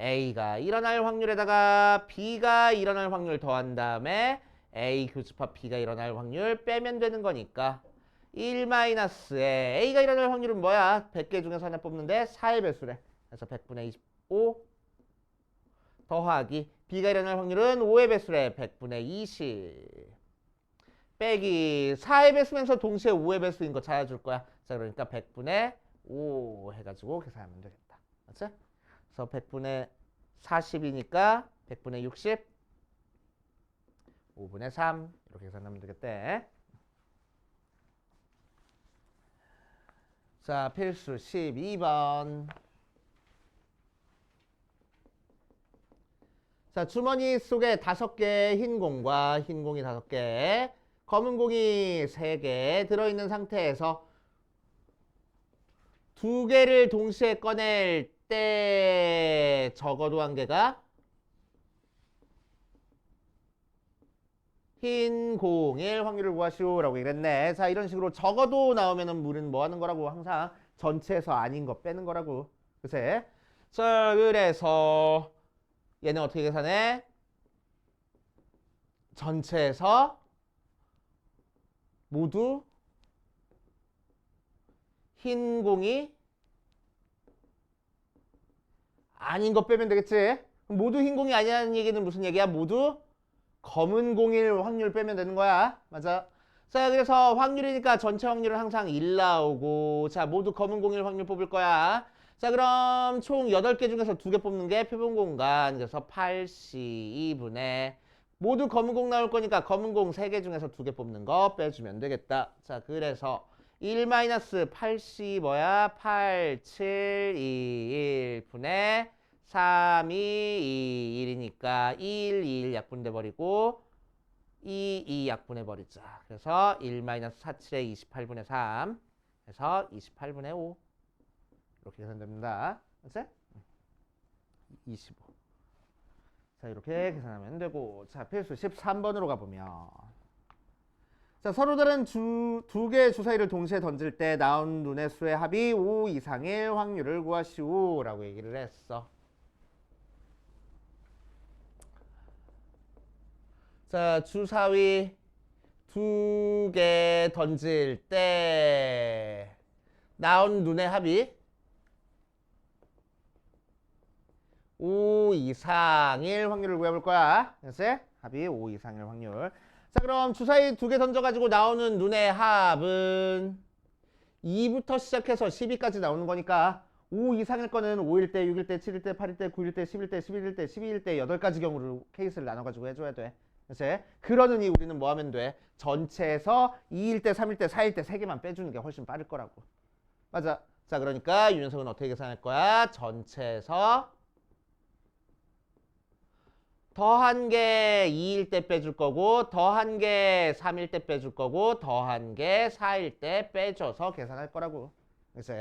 A가 일어날 확률에다가 B가 일어날 확률 더한 다음에 A 교집합 B가 일어날 확률 빼면 되는 거니까 1-에 A가 일어날 확률은 뭐야? 100개 중에서 하나 뽑는데 4의 배수래. 그래서 100분의 25 더하기 B가 일어날 확률은 5의 배수래. 100분의 20 빼기 4의 배수면서 동시에 5의 배수인 거 찾아줄 거야. 자, 그러니까 100분의 5 해가지고 계산하면 되겠다. 맞지? 그래서 100분의 40이니까 100분의 60 5분의 3 이렇게 계산하면 되겠대. 자, 필수 12번. 자, 주머니 속에 5개의 흰 공과 흰 공이 5개, 검은 공이 3개 들어있는 상태에서 2개를 동시에 꺼낼 때 적어도 한 개가 흰 공일 확률을 구하시오 라고 얘기했네. 자, 이런 식으로 적어도 나오면은 우리는 뭐 하는 거라고? 항상 전체에서 아닌 거 빼는 거라고. 그치? 자, 그래서 얘는 어떻게 계산해? 전체에서 모두 흰 공이 아닌 거 빼면 되겠지? 모두 흰 공이 아니라는 얘기는 무슨 얘기야? 모두 검은 공일 확률 빼면 되는 거야. 맞아. 자, 그래서 확률이니까 전체 확률은 항상 1 나오고 자, 모두 검은 공일 확률 뽑을 거야. 자, 그럼 총 8개 중에서 2개 뽑는 게 표본 공간. 그래서 8C 2분의 모두 검은 공 나올 거니까 검은 공 3개 중에서 2개 뽑는 거 빼주면 되겠다. 자, 그래서 1-8C 뭐야? 8, 7, 2, 1분의 3, 2, 2, 1이니까 1, 2, 1 약분돼 버리고 2, 2 약분해 버리자. 그래서 1-4, 7에 28분의 3 해서 28분의 5 이렇게 계산됩니다. 맞지? 25. 자, 이렇게 계산하면 되고 자, 필수 13번으로 가보면 자, 서로 다른 2개의 주사위를 동시에 던질 때 나온 눈의 수의 합이 5 이상일 확률을 구하시오 라고 얘기를 했어. 자, 주사위 두 개 던질 때 나온 눈의 합이 5 이상 1 확률을 구해볼 거야. 그래서 합이 5 이상 1 확률. 자, 그럼 주사위 두 개 던져가지고 나오는 눈의 합은 2부터 시작해서 12까지 나오는 거니까 5 이상일 거는 5일 때, 6일 때, 7일 때, 8일 때, 9일 때, 10일 때, 11일 때, 12일 때 8가지 경우를 케이스를 나눠가지고 해줘야 돼. 그래서 그러느니 우리는 뭐 하면 돼? 전체에서 2일 때, 3일 때, 4일 때 3개만 빼주는 게 훨씬 빠를 거라고. 맞아. 자, 그러니까 유 녀석은 어떻게 계산할 거야? 전체에서 더한 게 2일 때 빼줄 거고 더한 게 3일 때 빼줄 거고 더한 게 4일 때 빼줘서 계산할 거라고. 그래서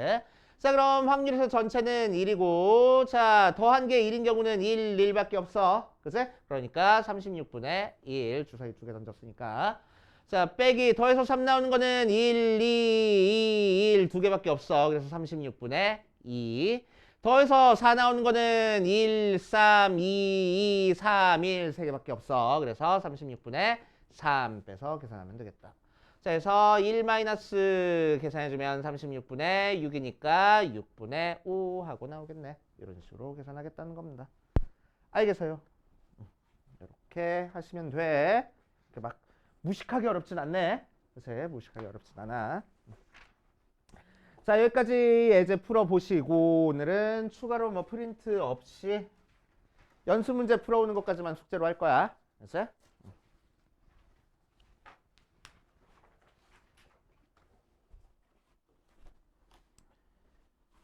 자, 그럼 확률에서 전체는 1이고 자, 더한 게 1인 경우는 1, 1밖에 없어. 그치? 그러니까 36분의 1 주사위 두 개 던졌으니까 자, 빼기 더해서 3 나오는 거는 1, 2, 1 두 개밖에 없어. 그래서 36분의 2 더해서 4 나오는 거는 1, 3, 2, 2, 3, 1 세 개밖에 없어. 그래서 36분의 3 빼서 계산하면 되겠다. 자, 그래서 1 마이너스 계산해주면 36분의 6이니까 6분의 5 하고 나오겠네. 이런 식으로 계산하겠다는 겁니다. 알겠어요? 이렇게 하시면 돼. 이렇게 막 무식하게 어렵진 않네. 그래서 무식하게 어렵진 않아. 자, 여기까지 예제 풀어보시고 오늘은 추가로 뭐 프린트 없이 연습 문제 풀어오는 것까지만 숙제로 할 거야. 그래서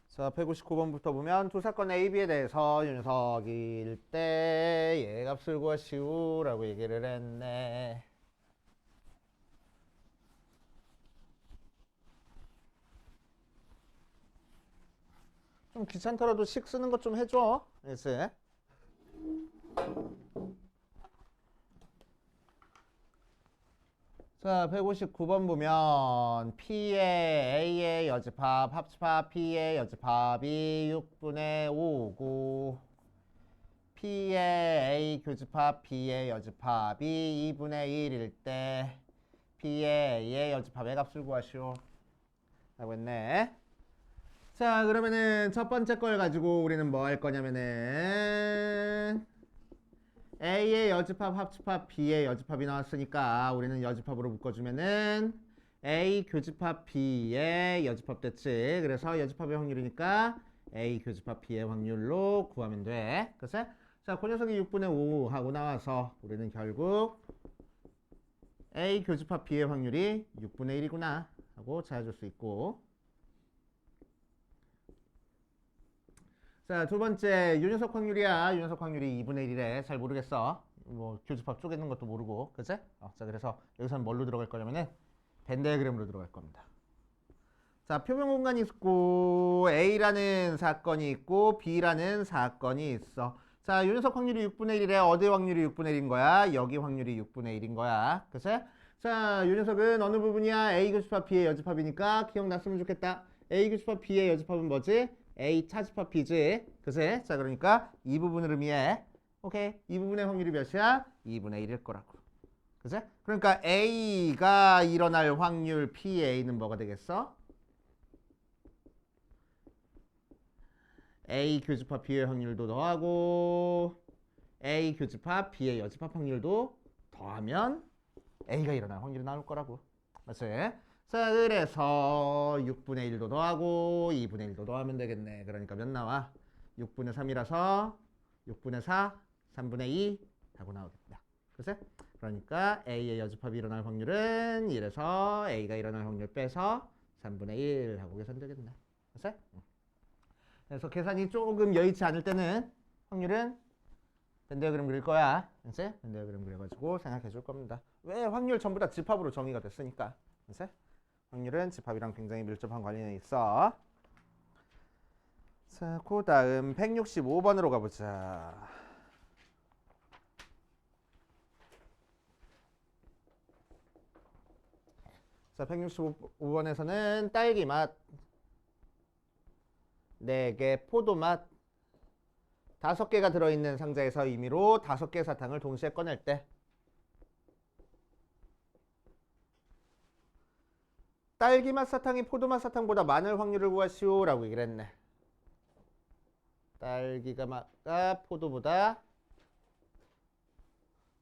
자, 159번부터 보면 두 사건 A, B에 대해서 윤석일 때 얘 값을 구하시오라고 얘기를 했네. 좀 귀찮더라도 식 쓰는 것 좀 해줘. 그래서 자, 159번 보면 P의 A의 여집합, 합집합 P의 여집합이 6분의 5고 P의 A 교집합 B의 여집합이 2분의 1일 때 P의 A의 여집합의 값을 구하시오 라고 했네. 자, 그러면은 첫 번째 걸 가지고 우리는 뭐 할 거냐면은 A의 여집합, 합집합, B의 여집합이 나왔으니까 우리는 여집합으로 묶어주면은 A 교집합 B의 여집합 됐지. 그래서 여집합의 확률이니까 A 교집합 B의 확률로 구하면 돼. 그래서 자, 그 녀석이 6분의 5 하고 나와서 우리는 결국 A 교집합 B의 확률이 6분의 1이구나 하고 찾아줄 수 있고 자, 두 번째 윤효석 확률이야. 윤효석 확률이 2분의 1이래. 잘 모르겠어. 뭐 교집합 쪼개는 것도 모르고. 그치? 자, 그래서 여기서는 뭘로 들어갈 거냐면은 벤 다이어그램으로 들어갈 겁니다. 자, 표면 공간이 있고 A라는 사건이 있고 B라는 사건이 있어. 자, 윤효석 확률이 6분의 1이래. 어디 확률이 6분의 1인 거야? 여기 확률이 6분의 1인 거야. 그치? 자, 윤효석은 어느 부분이야? A 교집합 B의 여집합이니까 기억났으면 좋겠다. A 교집합 B의 여집합은 뭐지? A 차집합 B지. 그치? 자, 그러니까 이 부분을 의미해. 오케이. 이 부분의 확률이 몇이야? 2분의 1일 거라고. 그치? 그러니까 A가 일어날 확률 PA는 뭐가 되겠어? A 교집합 B의 확률도 더하고 A 교집합 B의 여집합 확률도 더하면 A가 일어날 확률이 나올 거라고. 맞지? 자, 그래서 6분의 1도 더하고 2분의 1도 더하면 되겠네. 그러니까 몇 나와? 6분의 3이라서 6분의 4, 3분의 2 하고 나오겠다. 그치? 그러니까 A의 여집합이 일어날 확률은 1에서 A가 일어날 확률 빼서 3분의 1 하고 계산되겠네. 그치? 그래서 계산이 조금 여의치 않을 때는 확률은 벤 다이어그램 그릴 거야. 그치? 벤 다이어그램 그려가지고 생각해 줄 겁니다. 왜? 확률 전부 다 집합으로 정의가 됐으니까. 그치? 확률은 집합이랑 굉장히 밀접한 관련이 있어. 자, 그 다음 165번으로 가보자. 자, 165번에서는 딸기 맛 4개, 포도 맛 5개가 들어있는 상자에서 임의로 5개 사탕을 동시에 꺼낼 때 딸기 맛 사탕이 포도 맛 사탕보다 많을 확률을 구하시오라고 얘기를 했네. 딸기가 맛가 포도보다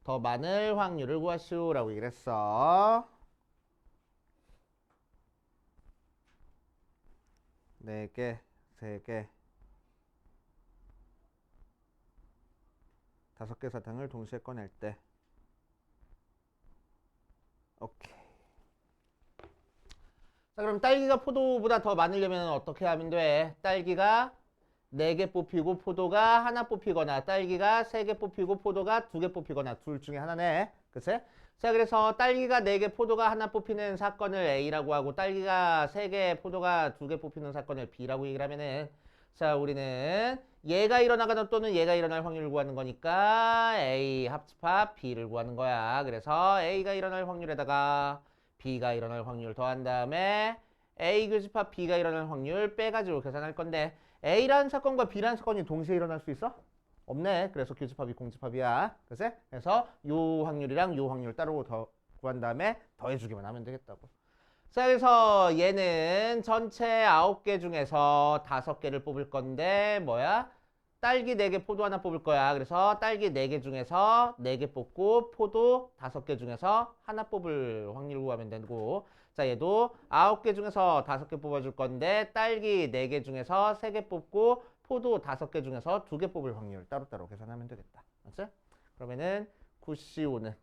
더 많을 확률을 구하시오라고 얘기를 했어. 4개, 3개, 5개 사탕을 동시에 꺼낼 때. 오케이. 자, 그럼 딸기가 포도보다 더 많으려면 어떻게 하면 돼? 딸기가 4개 뽑히고 포도가 하나 뽑히거나 딸기가 3개 뽑히고 포도가 2개 뽑히거나 둘 중에 하나네. 그치? 자, 그래서 딸기가 4개 포도가 하나 뽑히는 사건을 A라고 하고 딸기가 3개 포도가 2개 뽑히는 사건을 B라고 얘기를 하면은 자, 우리는 얘가 일어나거나 또는 얘가 일어날 확률을 구하는 거니까 A 합집합 B를 구하는 거야. 그래서 A가 일어날 확률에다가 B가 일어날 확률 더한 다음에 A 교집합 B가 일어날 확률 빼가지고 계산할 건데 A라는 사건과 B라는 사건이 동시에 일어날 수 있어? 없네. 그래서 교집합이 공집합이야. 그치? 그래서 요 확률이랑 요 확률 따로 더 구한 다음에 더해주기만 하면 되겠다고. 자, 그래서 얘는 전체 9개 중에서 5개를 뽑을 건데 뭐야? 딸기 4개, 포도 하나 뽑을 거야. 그래서 딸기 4개 중에서 4개 뽑고 포도 5개 중에서 하나 뽑을 확률 구하면 되고 자, 얘도 9개 중에서 5개 뽑아줄 건데 딸기 4개 중에서 3개 뽑고 포도 5개 중에서 2개 뽑을 확률 따로따로 계산하면 되겠다. 맞지? 그러면은 9C5는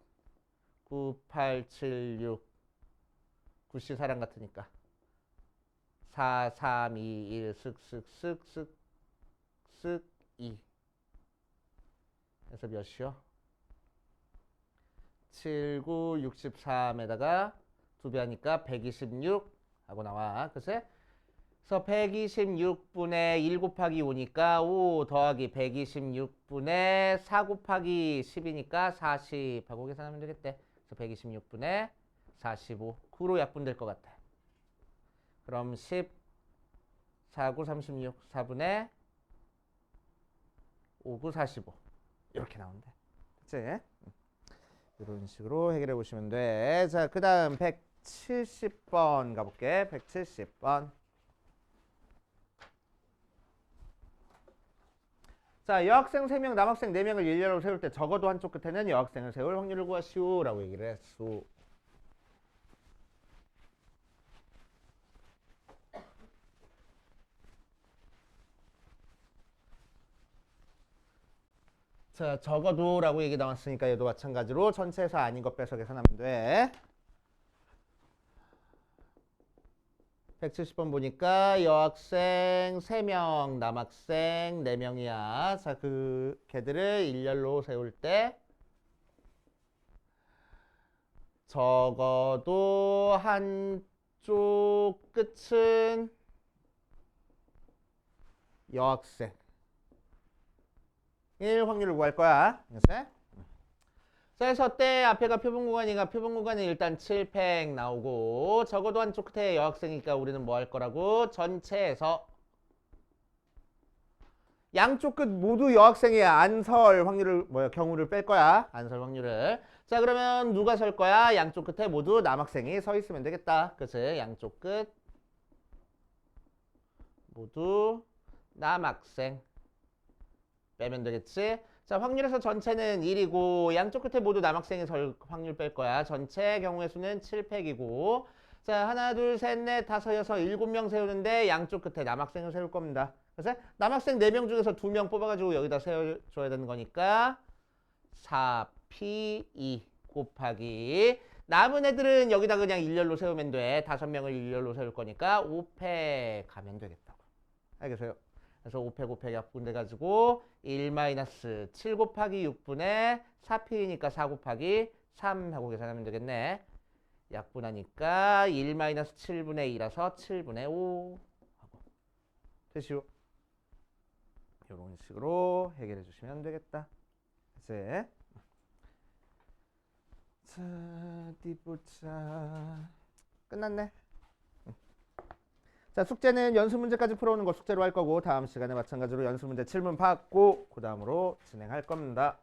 9, 8, 7, 6 9C 사랑 같으니까 4, 3, 2, 1 쓱쓱쓱쓱 쓱 2 그래서 몇이요? 7, 9, 63에다가 2배 하니까 126 하고 나와. 그치? 그래서 126분의 1 곱하기 5니까 5 더하기 126분의 4 곱하기 10이니까 40 하고 계산하면 되겠대. 그래서 126분의 45 9로 약분될 것 같아. 그럼 10 4, 9, 36 4분의 5, 9, 45 이렇게 나온대. 그치? 이런 식으로 해결해 보시면 돼. 자, 그 다음 170번 가볼게. 170번. 자, 여학생 3명, 남학생 4명을 일렬로 세울 때 적어도 한쪽 끝에는 여학생을 세울 확률을 구하시오 라고 얘기를 했어. 자, 적어도 라고 얘기 나왔으니까 얘도 마찬가지로 전체에서 아닌 것 빼서 계산하면 돼. 170번 보니까 여학생 3명, 남학생 4명이야. 자, 걔들을 일렬로 세울 때 적어도 한쪽 끝은 여학생 일 확률을 구할 거야. 그래서 그래서 때 앞에가 표본공간이니까 표본공간은 일단 7팩 나오고 적어도 한쪽 끝에 여학생이니까 우리는 뭐 할 거라고? 전체에서 양쪽 끝 모두 여학생의 안설 확률을 경우를 뺄 거야. 안설 확률을. 자, 그러면 누가 설 거야? 양쪽 끝에 모두 남학생이 서 있으면 되겠다. 그치? 양쪽 끝 모두 남학생 빼면 되겠지? 자, 확률에서 전체는 1이고 양쪽 끝에 모두 남학생이 설 확률 뺄 거야. 전체 경우의 수는 7팩이고 자, 하나, 둘, 셋, 넷, 다섯, 여섯, 7명 세우는데 양쪽 끝에 남학생을 세울 겁니다. 그래서 남학생 4명 중에서 2명 뽑아가지고 여기다 세워줘야 되는 거니까 4P2 곱하기 남은 애들은 여기다 그냥 일렬로 세우면 돼. 5명을 일렬로 세울 거니까 5팩 가면 되겠다고. 알겠어요? 그래서 5팩 5팩 약분돼가지고 1-7 곱하기 6분의 4P니까 4 곱하기 3 하고 계산하면 되겠네. 약분하니까 1-7분의 2라서 7분의 5 하고 되시오. 이런 식으로 해결해 주시면 되겠다. 이제 자, 어디 보자. 끝났네. 자, 숙제는 연습 문제까지 풀어오는 거 숙제로 할 거고 다음 시간에 마찬가지로 연습 문제 7문 받고 그 다음으로 진행할 겁니다.